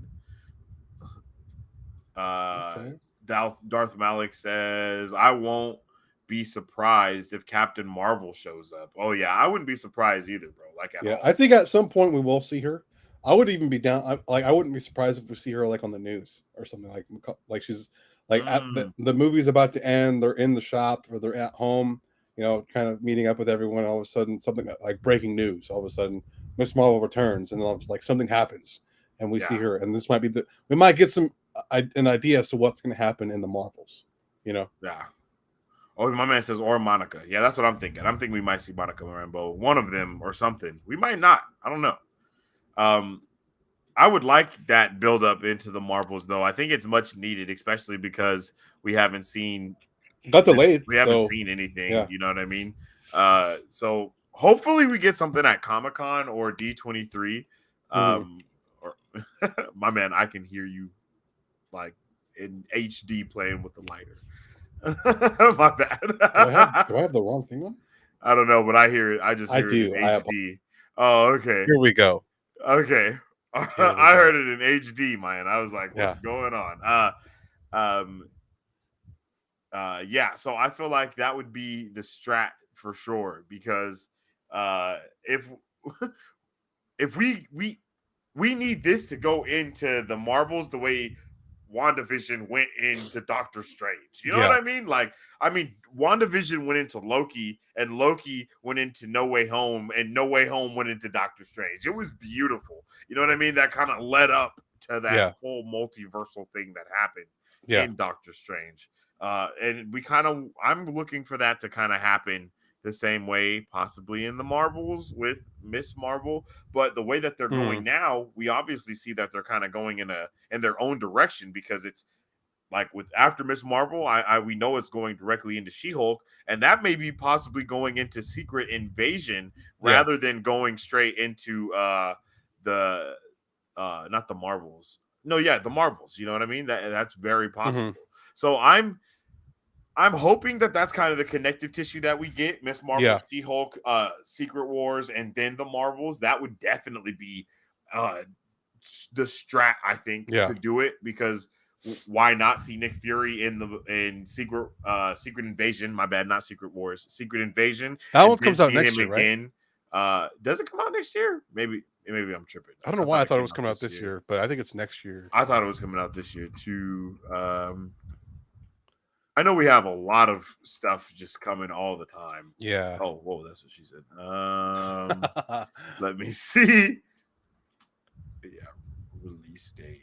Darth Malik says, I won't be surprised if Captain Marvel shows up. Oh yeah, I wouldn't be surprised either, bro. Like at all. I think at some point we will see her. I would even be down. I wouldn't be surprised if we see her like on the news or something, like she's like at the movie's about to end. They're in the shop or they're at home, you know, kind of meeting up with everyone. All of a sudden, something like breaking news. All of a sudden, Miss Marvel returns, and then like something happens, and we see her. And this might be we might get an idea as to what's going to happen in the Marvels, you know? Yeah. Oh, my man says, or Monica. Yeah, that's what I'm thinking. I'm thinking we might see Monica Rambeau, one of them or something. We might not. I don't know. I would like that build up into the Marvels, though. I think it's much needed, especially because we haven't seen. Got delayed. We haven't seen anything. Yeah. You know what I mean? So hopefully we get something at Comic-Con or D23. My man, I can hear you like in HD playing with the lighter. My bad. Do I have the wrong thing on? I don't know, but I hear it. I just hear it in HD. Oh, okay. Here we go. Okay. I heard it in HD, man. I was like, what's going on? Yeah, so I feel like that would be the strat for sure, because if if we need this to go into the Marvels the way WandaVision went into Doctor Strange. You know what I mean? Like, I mean, WandaVision went into Loki, and Loki went into No Way Home, and No Way Home went into Doctor Strange. It was beautiful. You know what I mean? That kind of led up to that whole multiversal thing that happened in Doctor Strange. And I'm looking for that to kind of happen the same way, possibly in the Marvels with Miss Marvel. But the way that they're going now, we obviously see that they're kind of going in their own direction, because it's like with after Miss Marvel, we know it's going directly into She-Hulk, and that may be possibly going into Secret Invasion rather than going straight into the not the Marvels. No, the Marvels. You know what I mean? That's very possible. So I'm hoping that that's kind of the connective tissue that we get. Miss Marvel, She-Hulk, Secret Wars, and then the Marvels. That would definitely be the strat, I think, to do it, because why not see Nick Fury in Secret Invasion? My bad, not Secret Wars, Secret Invasion. That one comes out next year, again. Right? Does it come out next year? Maybe I'm tripping. I don't know why I thought it was coming out this year, but I think it's next year. I thought it was coming out this year too. I know we have a lot of stuff just coming all the time. Yeah. Oh, whoa, that's what she said. Let me see. Yeah, release date.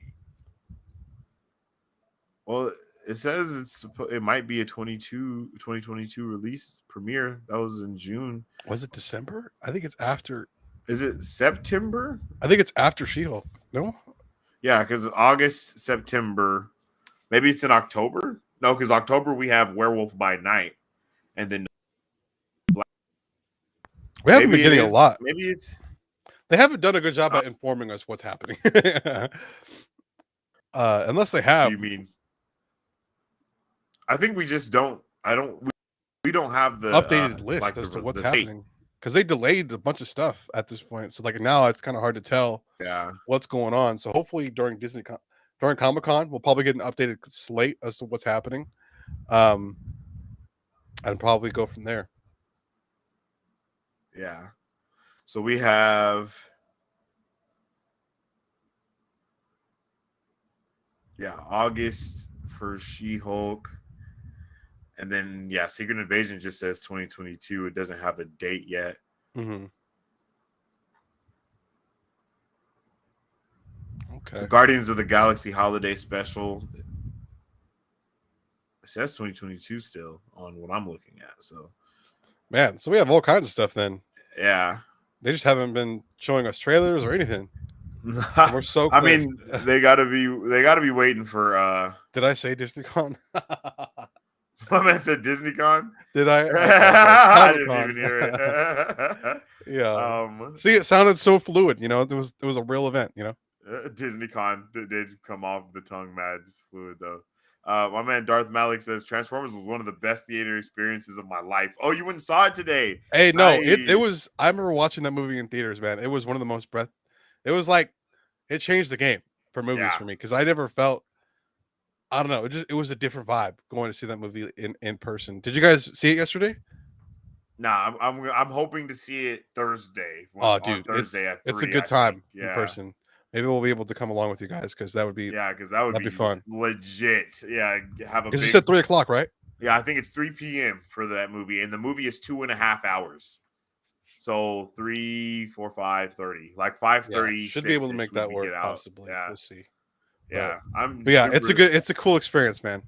Well, it says it might be a 2022 release premiere. That was in June. Was it December? I think it's after. Is it September? I think it's after She-Hulk. No? Yeah, because August, September. Maybe it's in October? No, because October we have Werewolf by Night. And then we haven't been getting a lot. Maybe it's. They haven't done a good job at informing us what's happening. Unless they have. You mean? I think we just don't. We don't have the updated list as to what's happening, because they delayed a bunch of stuff at this point. So like now it's kind of hard to tell what's going on. So hopefully during Comic-Con, we'll probably get an updated slate as to what's happening, and probably go from there. Yeah. So we have. August for She-Hulk. And then, Secret Invasion just says 2022. It doesn't have a date yet. Mm-hmm. Okay. The Guardians of the Galaxy Holiday Special. It says 2022 still on what I'm looking at. So, man, so we have all kinds of stuff then. Yeah. They just haven't been showing us trailers or anything. We're so close. I mean, they gotta be waiting for Did I say DisneyCon? My man said DisneyCon. Did I? I didn't even hear it. Yeah. See, it sounded so fluid. You know, it was a real event. You know, DisneyCon did come off the tongue mad, just fluid though. My man Darth Malik says Transformers was one of the best theater experiences of my life. Oh, you went and saw it today? Hey, no, it was. I remember watching that movie in theaters, man. It was one of the most It was like it changed the game for movies for me, because I never felt. I don't know. It was a different vibe going to see that movie in person. Did you guys see it yesterday? Nah, I'm hoping to see it Thursday. Oh, dude, Thursday it's a good time in person. Maybe we'll be able to come along with you guys, because that would be because that would be fun, legit. Yeah, have a. Because you said 3:00, right? Yeah, I think it's 3 p.m. for that movie, and the movie is 2.5 hours. So 3, 4, 5:30, like 5:30. Should be able to make that work. Possibly, we'll see. Yeah, it's a cool experience, man.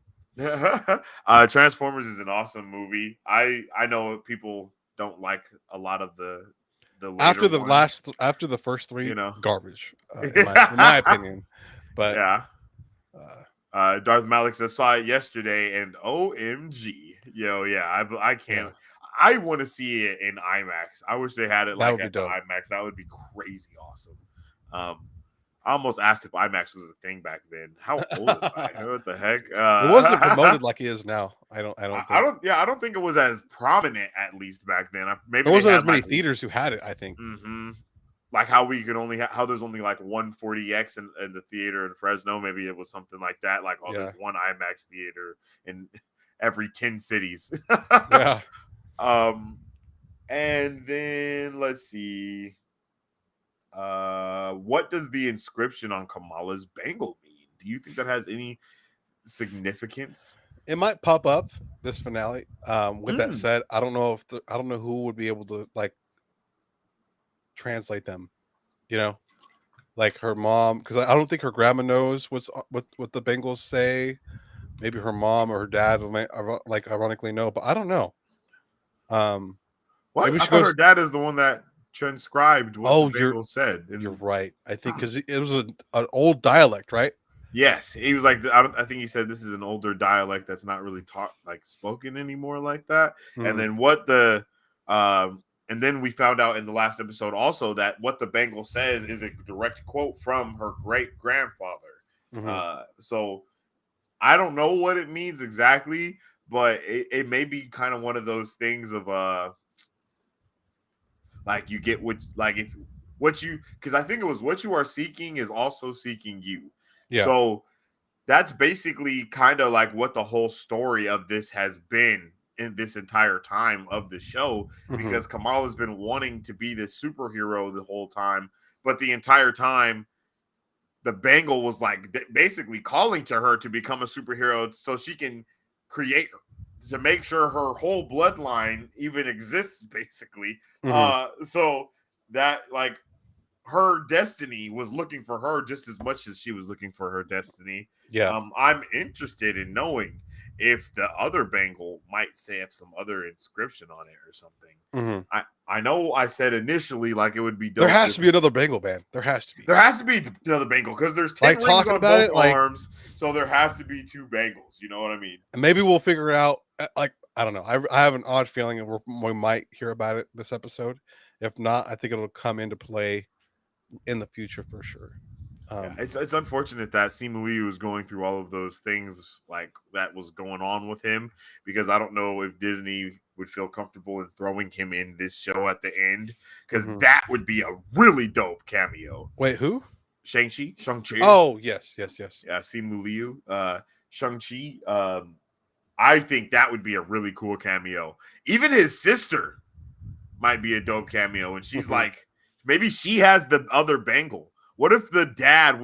Transformers is an awesome movie. I know people don't like a lot of the after the first three, garbage, in my opinion. But Darth Malik says saw it yesterday, and OMG, I can't. Yeah. I want to see it in IMAX. I wish they had it like at the IMAX. That would be crazy awesome. I almost asked if IMAX was a thing back then. How old am I? What the heck? It wasn't promoted like it is now. I don't think. I don't think it was as prominent at least back then. Maybe There they wasn't had as many like theaters who had it, I think. like how we could only how there's only like one 40X in the theater in Fresno. Maybe it was something like that. Like, oh, there's one IMAX theater in every 10 cities. Yeah. And then let's see. What does the inscription on Kamala's bangle mean? Do you think that has any significance? It might pop up this finale. With that said, I don't know I don't know who would be able to like translate them. You know, like her mom, because I don't think her grandma knows what the Bengals say. Maybe her mom or her dad might like ironically know, but I don't know. What? I thought her dad is the one that transcribed what the Bengals said. You're right. I think because it was an old dialect, right? Yes, he was like, I think he said this is an older dialect that's not really taught like spoken anymore like that. And then and then we found out in the last episode also that what the Bengal says is a direct quote from her great grandfather. So I don't know what it means exactly, but it may be kind of one of those things of like you get what like if what you because I think it was what you are seeking is also seeking you. Yeah. So that's basically kind of like what the whole story of this has been in this entire time of the show, because Kamala's been wanting to be this superhero the whole time, but the entire time the Bangle was like basically calling to her to become a superhero so she can create to make sure her whole bloodline even exists basically. So that like her destiny was looking for her just as much as she was looking for her destiny. Yeah. I'm interested in knowing if the other Bangle might say have some other inscription on it or something. I know I said initially like it would be dope. There has to be another Bangle band. There has to be. There has to be another Bangle because there's 10 rings on both arms, so there has to be 2 Bangles. You know what I mean? And maybe we'll figure it out. Like I don't know. I have an odd feeling we might hear about it this episode. If not, I think it'll come into play in the future for sure. It's unfortunate that Simu Liu was going through all of those things like that was going on with him, because I don't know if Disney would feel comfortable in throwing him in this show at the end, because that would be a really dope cameo. Wait, who? Shang-Chi. Oh, yes. Yeah, Simu Liu. Shang-Chi. I think that would be a really cool cameo. Even his sister might be a dope cameo, and she's like, maybe she has the other Bangle. What if the dad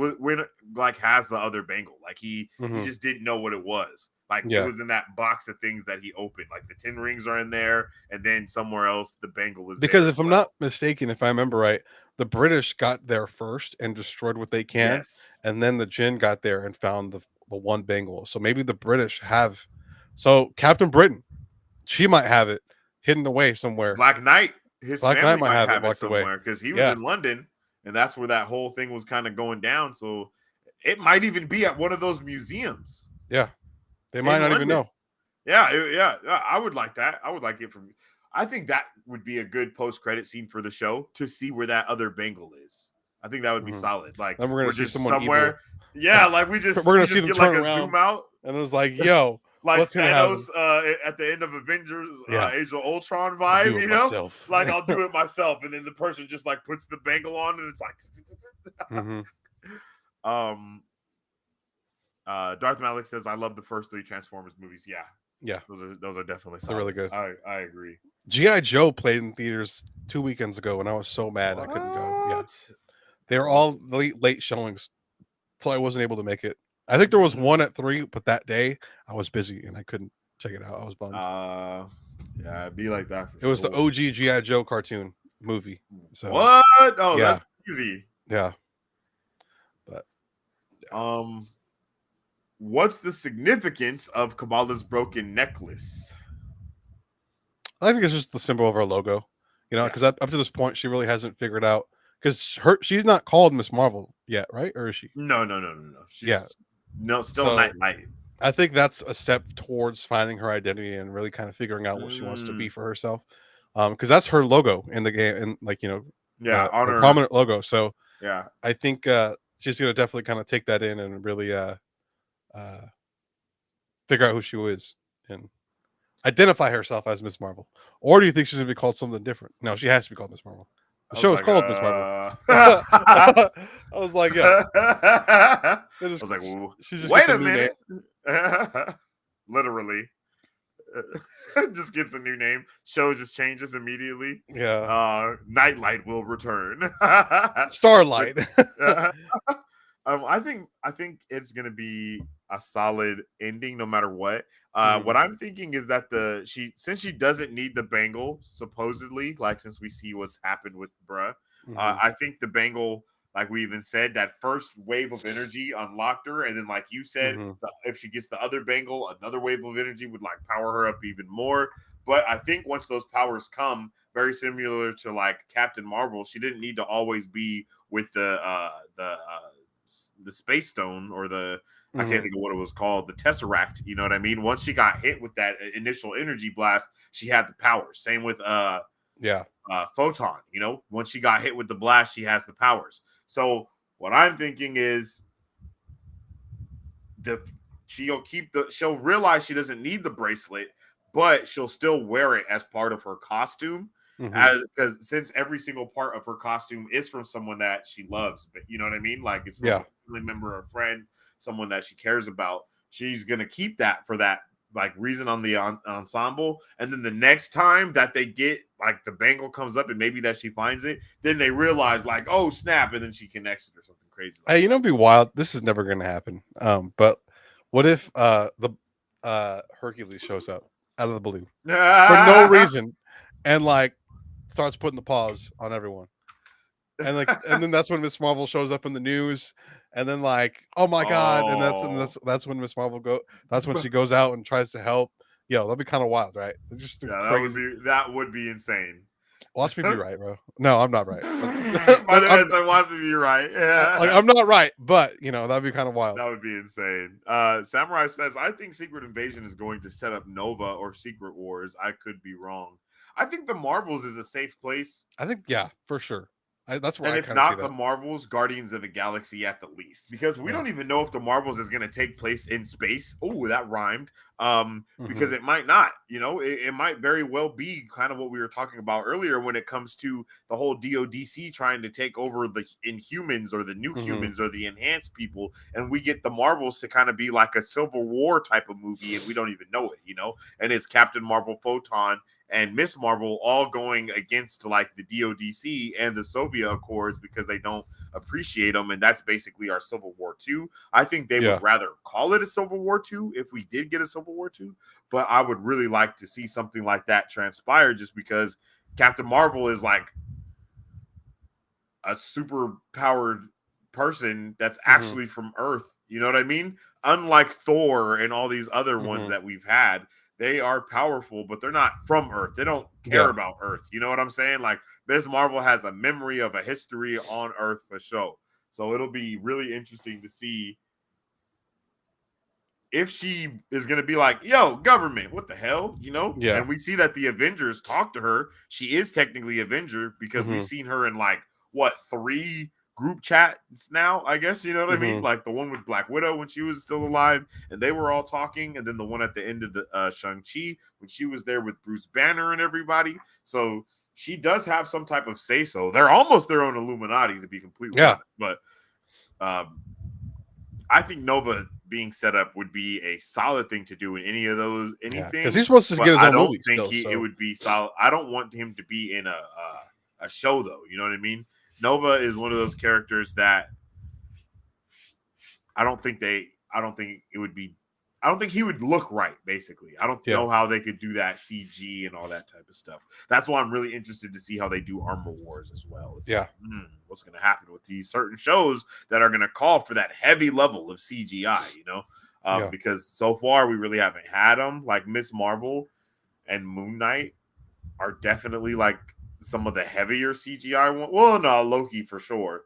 has the other Bangle? Like he just didn't know what it was. Like it was in that box of things that he opened. Like the 10 rings are in there, and then somewhere else the Bangle is because there. If I'm not mistaken, if I remember right, the British got there first and destroyed what they can, and then the Jinn got there and found the one Bangle. So maybe the British have. So Captain Britain, she might have it hidden away somewhere. Black Knight, his family might have it somewhere because he was in London. And that's where that whole thing was kind of going down. So it might even be at one of those museums. Yeah. They might not even know. Yeah. I would like that. I would like it from. I think that would be a good post-credit scene for the show to see where that other Bangle is. I think that would be solid. Like then we're gonna see just someone somewhere. Evil. Yeah, like we're gonna see them get turn like around, a zoom out. and it was like, yo. Like what's Thanos at the end of Avengers Age of Ultron vibe, you know? Myself. Like I'll do it myself, and then the person just like puts the Bangle on, and it's like Darth Malik says, I love the first 3 Transformers movies. Yeah. Those are definitely solid. They're really good. I agree. G.I. Joe played in theaters 2 weekends ago, and I was so mad I couldn't go. Yeah. They were all late showings, so I wasn't able to make it. I think there was one at 3, but that day I was busy and I couldn't check it out. I was bummed. Yeah, it'd be like that. It was the OG G.I. Joe cartoon movie. So what? Oh, that's easy. Yeah. But what's the significance of Kamala's broken necklace? I think it's just the symbol of our logo. You know, because up to this point she really hasn't figured out, because she's not called Miss Marvel yet, right? Or is she? No. She's still Nightlight. I think that's a step towards finding her identity and really kind of figuring out what she wants to be for herself. Because that's her logo in the game, and like, you know, on her prominent logo. So yeah, I think she's gonna definitely kind of take that in and really figure out who she is and identify herself as Miss Marvel. Or do you think she's gonna be called something different? No, she has to be called Miss Marvel. The I was show is like, called Miss Marvel. I I was like, yo, was like, she just gets wait a a new name. minute. Literally. Just gets a new name. Show just changes immediately. Yeah. Nightlight will return. Starlight. uh, I think it's gonna be a solid ending no matter what. What I'm thinking is that since she doesn't need the bangle, supposedly, like since we see what's happened with bruh, I think the bangle, like we even said, that first wave of energy unlocked her, and then like you said, if she gets the other bangle, another wave of energy would like power her up even more. But I think once those powers come, very similar to like Captain Marvel, she didn't need to always be with the space stone or I can't think of what it was called, the Tesseract. You know what I mean? Once she got hit with that initial energy blast, she had the power. Same with Photon. You know, once she got hit with the blast, she has the powers. So what I'm thinking is she'll realize she doesn't need the bracelet, but she'll still wear it as part of her costume. Because since every single part of her costume is from someone that she loves, but you know what I mean? Like it's from a family member, a friend, someone that she cares about. She's gonna keep that for that like reason on the ensemble, and then the next time that they get like the bangle comes up and maybe that she finds it, then they realize like, oh snap, and then she connects it or something crazy. Hey, you know, it'd be wild. This is never gonna happen. But what if the Hercules shows up out of the blue for no reason and like starts putting the paws on everyone? And then that's when Miss Marvel shows up in the news, and then like, oh my god, and that's when Miss Marvel that's when she goes out and tries to help. Yo, that'd be kind of wild, right? It's just crazy. That would be insane. Watch me be right, bro. No, I'm not right. Watch me be right. Yeah. Like I'm not right, but you know that'd be kind of wild. That would be insane. Samurai says, "I think Secret Invasion is going to set up Nova or Secret Wars. I could be wrong. I think the Marvels is a safe place. I think for sure. That's where and I if kind of see not the that. Marvels, Guardians of the Galaxy at the least, because we don't even know if the Marvels is going to take place in space. Oh, that rhymed. Because it might not. You know, it might very well be kind of what we were talking about earlier when it comes to the whole DODC trying to take over the Inhumans or the New Humans or the Enhanced people, and we get the Marvels to kind of be like a Civil War type of movie, and we don't even know it. You know, and it's Captain Marvel, Photon, and Miss Marvel all going against like the DODC and the Soviet Accords because they don't appreciate them, and that's basically our Civil War II. I think they would rather call it a Civil War II if we did get a Civil War II, but I would really like to see something like that transpire just because Captain Marvel is like a super powered person that's actually from Earth. You know what I mean? Unlike Thor and all these other ones that we've had, they are powerful, but they're not from Earth. They don't care about Earth. You know what I'm saying? Like Miss Marvel has a memory of a history on Earth for sure. So it'll be really interesting to see if she is going to be like, yo, government, what the hell? You know? Yeah. And we see that the Avengers talk to her. She is technically Avenger because we've seen her in like, what, 3 group chats now, I guess, you know what I mean? Like the one with Black Widow when she was still alive and they were all talking, and then the one at the end of the Shang-Chi when she was there with Bruce Banner and everybody. So she does have some type of say-so. They're almost their own Illuminati, to be completely honest. But I think Nova being set up would be a solid thing to do in any of those anything. Because he's supposed to get his own movie. I don't think it would be solid. I don't want him to be in a show though. You know what I mean? Nova is one of those characters that I don't think he would look right, basically. I don't know how they could do that CG and all that type of stuff. That's why I'm really interested to see how they do Armor Wars as well. It's like, what's going to happen with these certain shows that are going to call for that heavy level of CGI, you know? Because so far we really haven't had them. Like Miss Marvel and Moon Knight are definitely like some of the heavier CGI ones. Well, no, Loki for sure,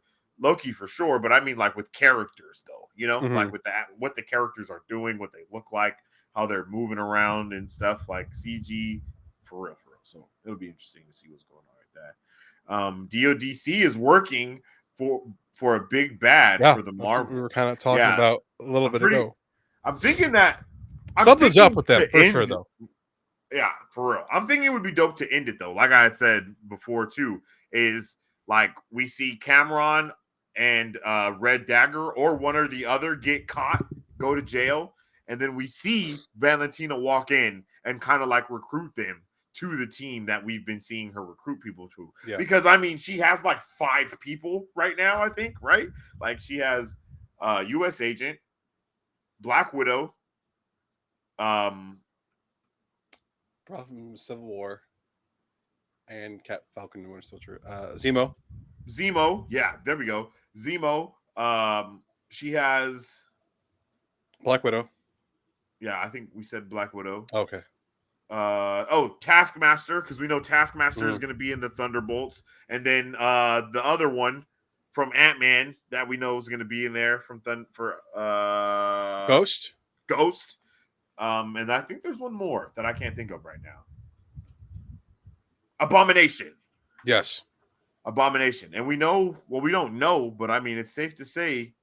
but I mean like with characters though, you know, like with that, what the characters are doing, what they look like, how they're moving around and stuff, like CG for real. So it'll be interesting to see what's going on like that. DODC is working for a big bad for the Marvels. We were kind of talking about a little bit ago. I'm thinking that something's up with them for sure, though. Yeah, for real. I'm thinking it would be dope to end it though. Like I had said before too, is like we see Cameron and Red Dagger or one or the other get caught, go to jail, and then we see Valentina walk in and kind of like recruit them to the team that we've been seeing her recruit people to. Yeah. Because I mean, she has like 5 people right now, I think, right? Like she has US Agent, Black Widow, from Civil War, and Cap Falcon and Winter Soldier. Zemo, yeah, there we go. Zemo. She has Black Widow. Yeah, I think we said Black Widow. Okay. Taskmaster, because we know Taskmaster is going to be in the Thunderbolts, and then the other one from Ant-Man that we know is going to be in there from Ghost. And I think there's one more that I can't think of right now. Abomination. Yes. Abomination. And we know, well, we don't know, but I mean, it's safe to say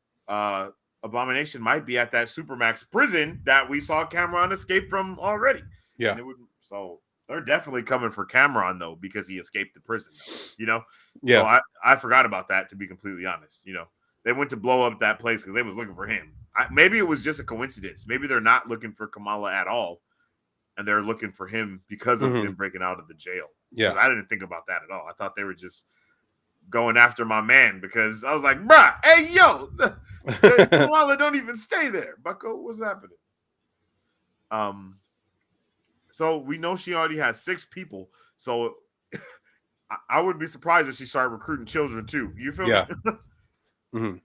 Abomination might be at that Supermax prison that we saw Cameron escape from already. Yeah. So they're definitely coming for Cameron, though, because he escaped the prison, you know? Yeah. So I forgot about that, to be completely honest. You know, they went to blow up that place because they was looking for him. Maybe it was just a coincidence. Maybe they're not looking for Kamala at all, and they're looking for him because of him breaking out of the jail. Yeah. I didn't think about that at all. I thought they were just going after my man because I was like, bruh, hey, yo, Kamala don't even stay there. Bucko, what's happening? So we know she already has 6 people. So I wouldn't be surprised if she started recruiting children too. You feel me?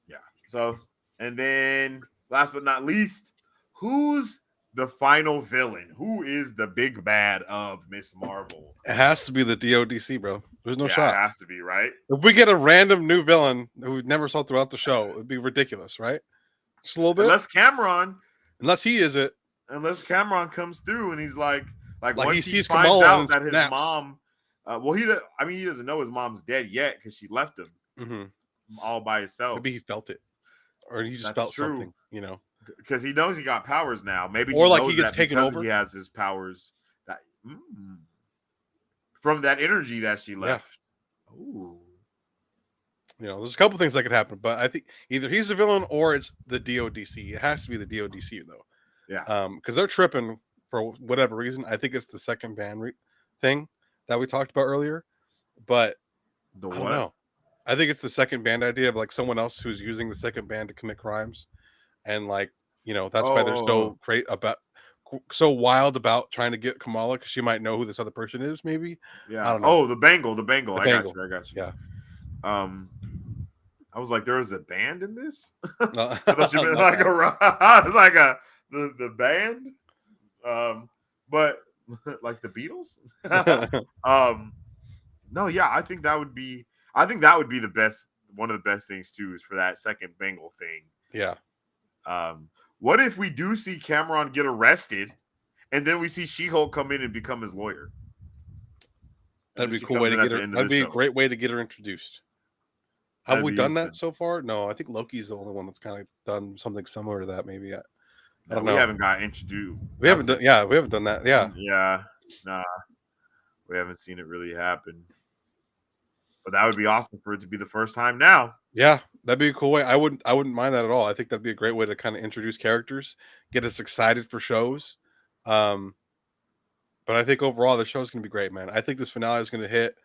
Yeah. So, and then last but not least, who's the final villain? Who is the big bad of Miss Marvel? It has to be the DODC, bro. There's no shot. It has to be, right? If we get a random new villain who we never saw throughout the show, it'd be ridiculous, right? Just a little bit. Unless he is it. Unless Cameron comes through and he's like once he sees finds Kamala out that his snaps. mom, he doesn't know his mom's dead yet because she left him all by himself. Maybe he felt it, or he just felt something, you know, because he knows he got powers now. Maybe or like he gets taken over. He has his powers that from that energy that she left. Yeah. Ooh. You know, there's a couple things that could happen, but I think either he's the villain or it's the DODC. It has to be the DODC though. Yeah. Because they're tripping for whatever reason. I think it's the second ban thing that we talked about earlier. But I don't know. I think it's the second band idea of like someone else who's using the second band to commit crimes. And like, you know, that's why they're so wild about trying to get Kamala because she might know who this other person is, maybe. Yeah. I don't know. The Bangle. I got you. Yeah. I was like, there was a band in this? No. I thought you meant the band. But like the Beatles? No, yeah, I think that would be the best, one of the best things too, is for that second Bengal thing. Yeah. What if we do see Cameron get arrested and then we see She-Hulk come in and become his lawyer? That'd be a cool way to get her. That'd be a great way to get her introduced. Have we done that so far? No, I think Loki's the only one that's kind of done something similar to that. Maybe I don't know. We haven't got introduced. We haven't done that. Yeah. Yeah. Nah. We haven't seen it really happen. But that would be awesome for it to be the first time now. Yeah, that'd be a cool way. I wouldn't mind that at all. I think that'd be a great way to kind of introduce characters, get us excited for shows. But I think overall the show's gonna be great, man. I think this finale is gonna hit.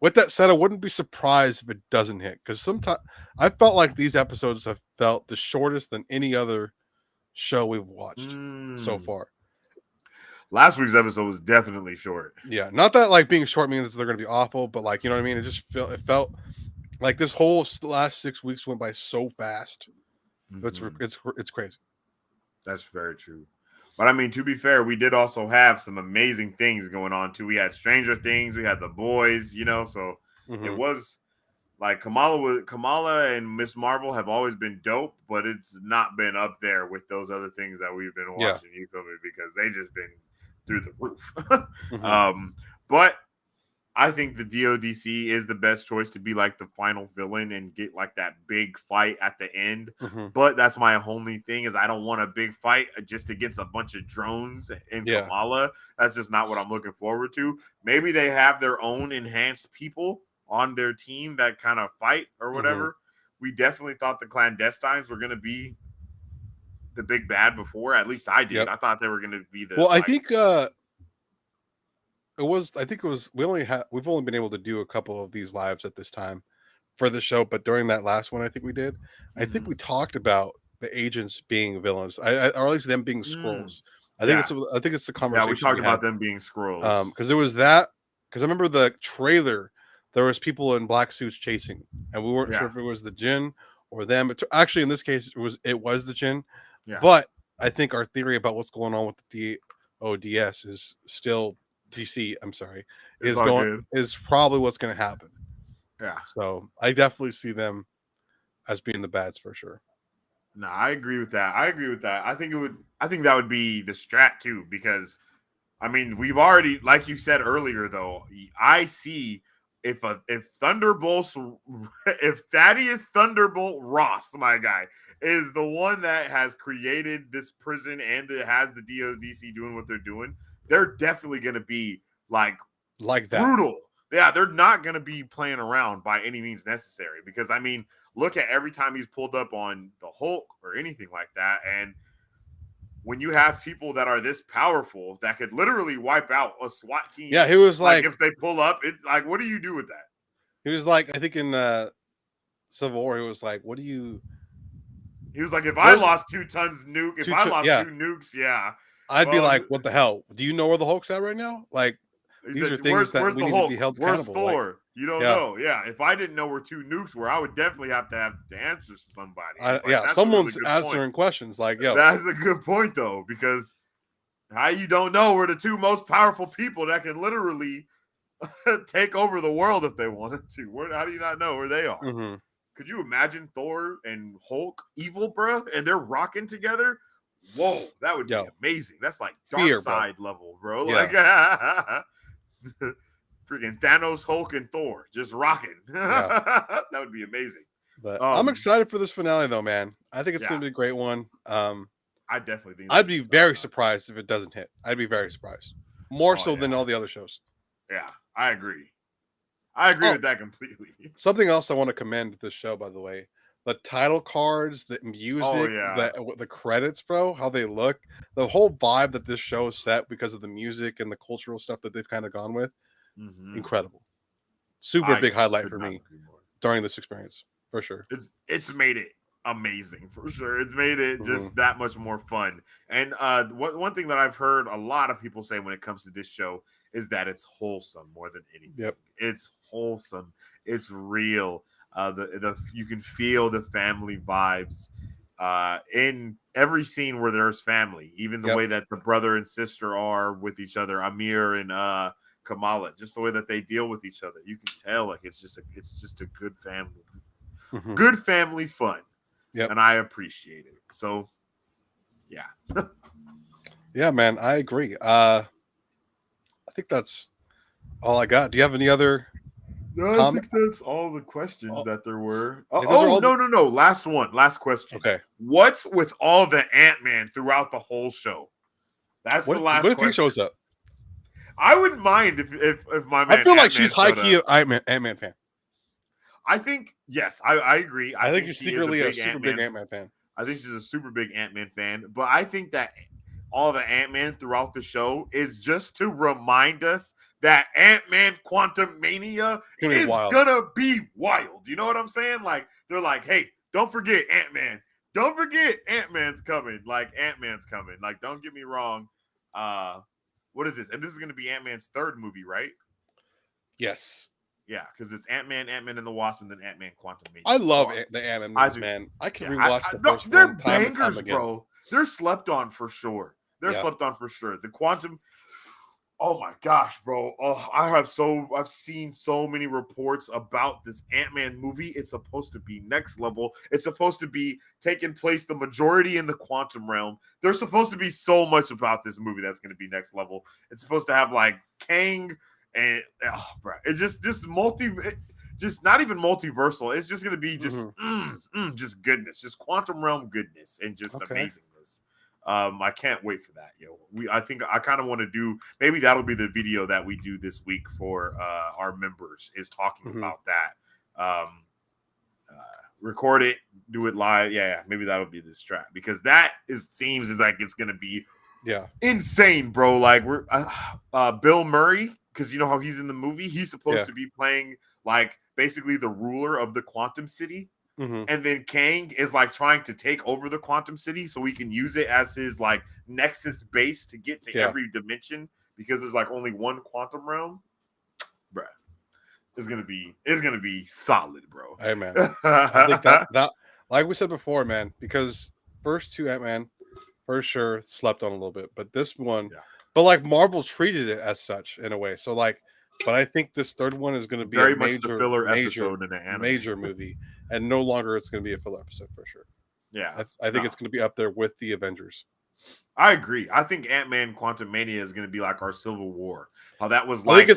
With that said, I wouldn't be surprised if it doesn't hit, because sometimes I felt like these episodes have felt the shortest than any other show we've watched so far. Last week's episode was definitely short. Yeah, not that like being short means they're going to be awful, but like, you know what I mean? It felt like this whole last 6 weeks went by so fast. It's crazy. That's very true. But I mean, to be fair, we did also have some amazing things going on too. We had Stranger Things, we had The Boys, you know, so it was like Kamala and Miss Marvel have always been dope, but it's not been up there with those other things that we've been watching. You feel me? Because they just been through the roof. But I think the DODC is the best choice to be like the final villain and get like that big fight at the end. Mm-hmm. But that's my only thing is I don't want a big fight just against a bunch of drones in Kamala. That's just not what I'm looking forward to. Maybe they have their own enhanced people on their team that kind of fight or whatever. Mm-hmm. We definitely thought the Clandestines were going to be the big bad before. At least I did. Yep. I thought they were going to be the. Well, I think we've only been able to do a couple of these lives at this time for the show, but during that last one I think we did, I think we talked about the agents being villains, or at least them being Skrulls. I think it's the conversation. Yeah, we talked about them being Skrulls. Because it was that, because I remember the trailer, there was people in black suits chasing, and we weren't sure if it was the Jinn or them. But actually, in this case, it was the Jinn. Yeah. But I think our theory about what's going on with the DODS is still DC. I'm sorry, is probably what's going to happen. Yeah. So I definitely see them as being the bads for sure. No, I agree with that. I think that would be the strat too, because I mean, we've already, like you said earlier, though, I see if Thaddeus Thunderbolt Ross, my guy, is the one that has created this prison and that has the DODC doing what they're doing, they're definitely going to be like that. Brutal. Yeah, they're not going to be playing around by any means necessary, because, I mean, look at every time he's pulled up on the Hulk or anything like that, and when you have people that are this powerful that could literally wipe out a SWAT team. Yeah, he was like if they pull up, it's like, what do you do with that? He was like, I think in Civil War, he was like, what do you... He was like, if I lost 2 tons nuke, if I lost 2 nukes, I'd be like, what the hell? Do you know where the Hulk's at right now? Like, these are things that we need to be held accountable. Where's Thor? Like, you don't know. Yeah, if I didn't know where 2 nukes were, I would definitely have to have the answers to somebody. Someone's answering questions. Like, yo, that's a good point though, because how you don't know where the 2 most powerful people that can literally take over the world if they wanted to. How do you not know where they are? Mm-hmm. Could you imagine Thor and Hulk evil, bro, and they're rocking together? Whoa, that would be amazing. That's like Dark Side level, bro. Yeah. Like freaking Thanos, Hulk, and Thor just rocking. That would be amazing. But I'm excited for this finale, though, man. I think it's going to be a great one. I definitely think. I'd be very surprised if it doesn't hit. I'd be very surprised, more so than all the other shows. Yeah, I agree. I agree with that completely. Something else I want to commend this show, by the way. The title cards, the music, the credits, bro, how they look, the whole vibe that this show is set because of the music and the cultural stuff that they've kind of gone with. Mm-hmm. Incredible. Super big highlight for me during this experience, for sure. It's made it amazing, for sure. It's made it just that much more fun. And one thing that I've heard a lot of people say when it comes to this show is that it's wholesome more than anything. Yep. It's wholesome. It's real. You can feel the family vibes in every scene where there's family, even the way that the brother and sister are with each other, Amir and Kamala, just the way that they deal with each other. You can tell like it's just a good family, good family fun. Yep. And I appreciate it. So yeah. Yeah, man, I agree. I think that's all I got. Do you have any other? No, I think that's all the questions that there were. No. Last one. Last question. Okay. What's with all the Ant-Man throughout the whole show? That's the last question. What if he shows up? I wouldn't mind if my man. I feel like she's high-key an Ant-Man fan. I think, yes, I agree. I think she's secretly a super big Ant-Man fan. I think she's a super big Ant-Man fan. But I think that all the Ant-Man throughout the show is just to remind us that Ant-Man Quantumania is gonna be wild. You know what I'm saying? Like, they're like, hey, don't forget Ant-Man. Don't forget Ant-Man's coming. Like, Ant-Man's coming. Like, don't get me wrong. What is this? And this is gonna be Ant-Man's 3rd movie, right? Yes. Yeah, because it's Ant-Man, Ant-Man and the Wasp, and then Ant-Man Quantumania. I love the Ant-Man movies, man. I can rewatch the first one time and time again. Bro. They're slept on for sure. Slept on for sure. The Quantum. Oh my gosh, bro. Oh, I've seen so many reports about this Ant-Man movie. It's supposed to be next level. It's supposed to be taking place the majority in the quantum realm. There's supposed to be so much about this movie that's going to be next level. It's supposed to have like Kang and bro, it's just just not even multiversal. It's just gonna be just just goodness, just quantum realm goodness, and just amazingness. I can't wait for that, yo. I think I kind of want to do, maybe that'll be the video that we do this week for our members, is talking about that. Record it, do it live. Yeah, maybe that'll be this track, because that seems like it's gonna be insane, bro. Like we're Bill Murray, because you know how he's in the movie, he's supposed to be playing like basically the ruler of the quantum city. And then Kang is like trying to take over the quantum city so he can use it as his like nexus base to get to every dimension, because there's like only one quantum realm. Bruh. It's gonna be solid, bro. Hey man, I think that like we said before, man, because first two Ant-Man for sure slept on a little bit, but this one, but like Marvel treated it as such in a way. So like, but I think this third one is going to be very a much the filler episode in the anime. Major movie, and no longer it's going to be a filler episode for sure. Yeah, I think it's going to be up there with the Avengers. I agree. I think Ant-Man Quantumania is going to be like our Civil War. How that was like,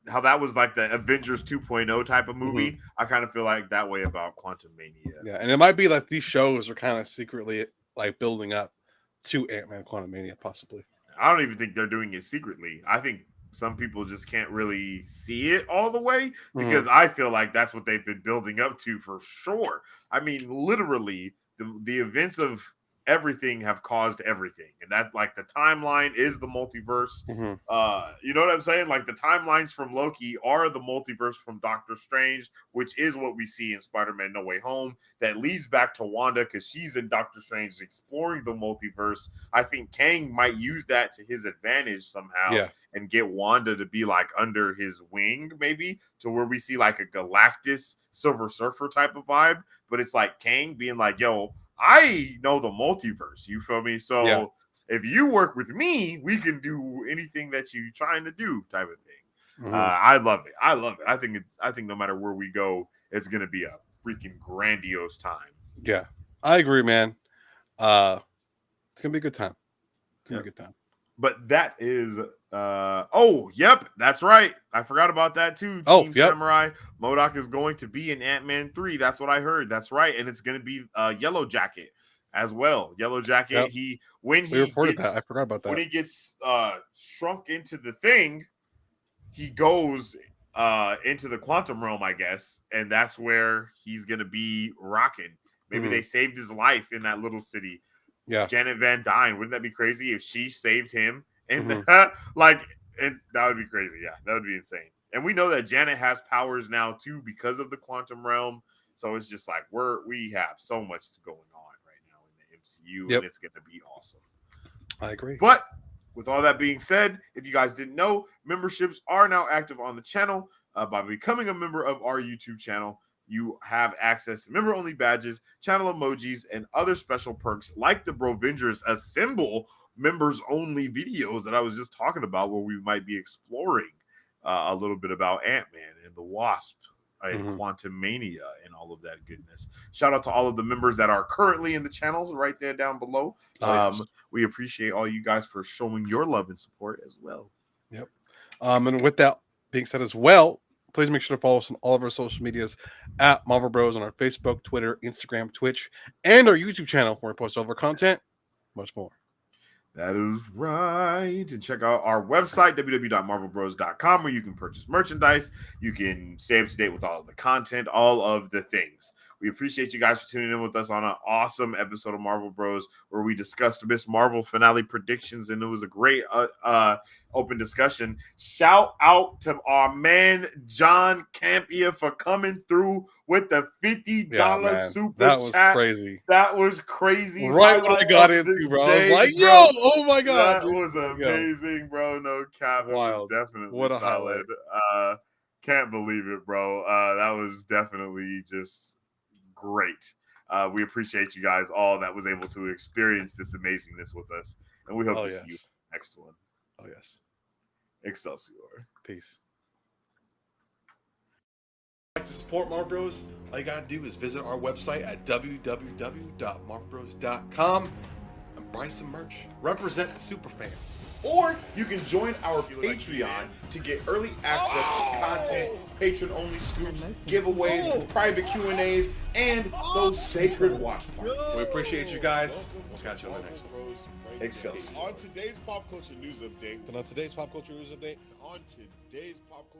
how that was like the Avengers 2.0 type of movie. I kind of feel like that way about Quantumania. Yeah, and it might be like these shows are kind of secretly like building up to Ant-Man Quantumania, possibly. I don't even think they're doing it secretly. I think some people just can't really see it all the way, because I feel like that's what they've been building up to for sure. I mean, literally, the events of everything have caused everything, and that like the timeline is the multiverse. You know what I'm saying? Like the timelines from Loki are the multiverse from Doctor Strange, which is what we see in Spider-Man No Way Home. That leads back to Wanda, because she's in Doctor Strange exploring the multiverse. I think Kang might use that to his advantage somehow, and get Wanda to be like under his wing, maybe to where we see like a Galactus Silver Surfer type of vibe. But it's like Kang being like, yo, I know the multiverse. You feel me? So if you work with me, we can do anything that you're trying to do, type of thing. I love it. I love it. I think no matter where we go, it's gonna be a freaking grandiose time. Yeah, I agree, man. It's gonna be a good time. It's gonna be a good time. But that is that's right. I forgot about that too. Team Samurai MODOK is going to be in Ant-Man 3. That's what I heard. That's right. And it's going to be Yellow Jacket as well. Yellow Jacket. I forgot about that. When he gets shrunk into the thing, he goes into the quantum realm, I guess, and that's where he's going to be rocking. Maybe they saved his life in that little city. Yeah, Janet Van Dyne. Wouldn't that be crazy if she saved him? And that would be crazy. Yeah, that would be insane. And we know that Janet has powers now too because of the quantum realm. So it's just like we have so much going on right now in the MCU, and it's going to be awesome. I agree. But with all that being said, if you guys didn't know, memberships are now active on the channel. By becoming a member of our YouTube channel, you have access to member-only badges, channel emojis, and other special perks like the Brovengers Assemble members-only videos that I was just talking about, where we might be exploring a little bit about Ant-Man and the Wasp and Quantumania and all of that goodness. Shout out to all of the members that are currently in the channels right there down below. We appreciate all you guys for showing your love and support as well. Yep. And with that being said as well, please make sure to follow us on all of our social medias at Marvel Bros on our Facebook, Twitter, Instagram, Twitch, and our YouTube channel, where we post all of our content, much more. That is right. And check out our website, www.marvelbros.com, where you can purchase merchandise. You can stay up to date with all of the content, all of the things. We appreciate you guys for tuning in with us on an awesome episode of Marvel Bros, where we discussed Miss Marvel finale predictions, and it was a great open discussion. Shout out to our man John Campia for coming through with the $50 super that was chat. Crazy. That was crazy. Right when I got into, bro, I was like, "Yo, oh my god, that was amazing, bro! No cap, it was definitely what a solid. Can't believe it, bro. That was definitely just great. We appreciate you guys all that was able to experience this amazingness with us, and we hope to see you next one. Oh yes, Excelsior. Peace. To support Marvel Bros, all you gotta do is visit our website at www.marvelbros.com and buy some merch. Represent the super fan. or you can join our Patreon to get early access to content, patron-only scoops, giveaways, private Q&As, and those sacred watch parties. We appreciate you guys. We'll catch you on the next one. Excelsior. On today's pop culture news update. And on today's pop culture news update. On today's pop culture.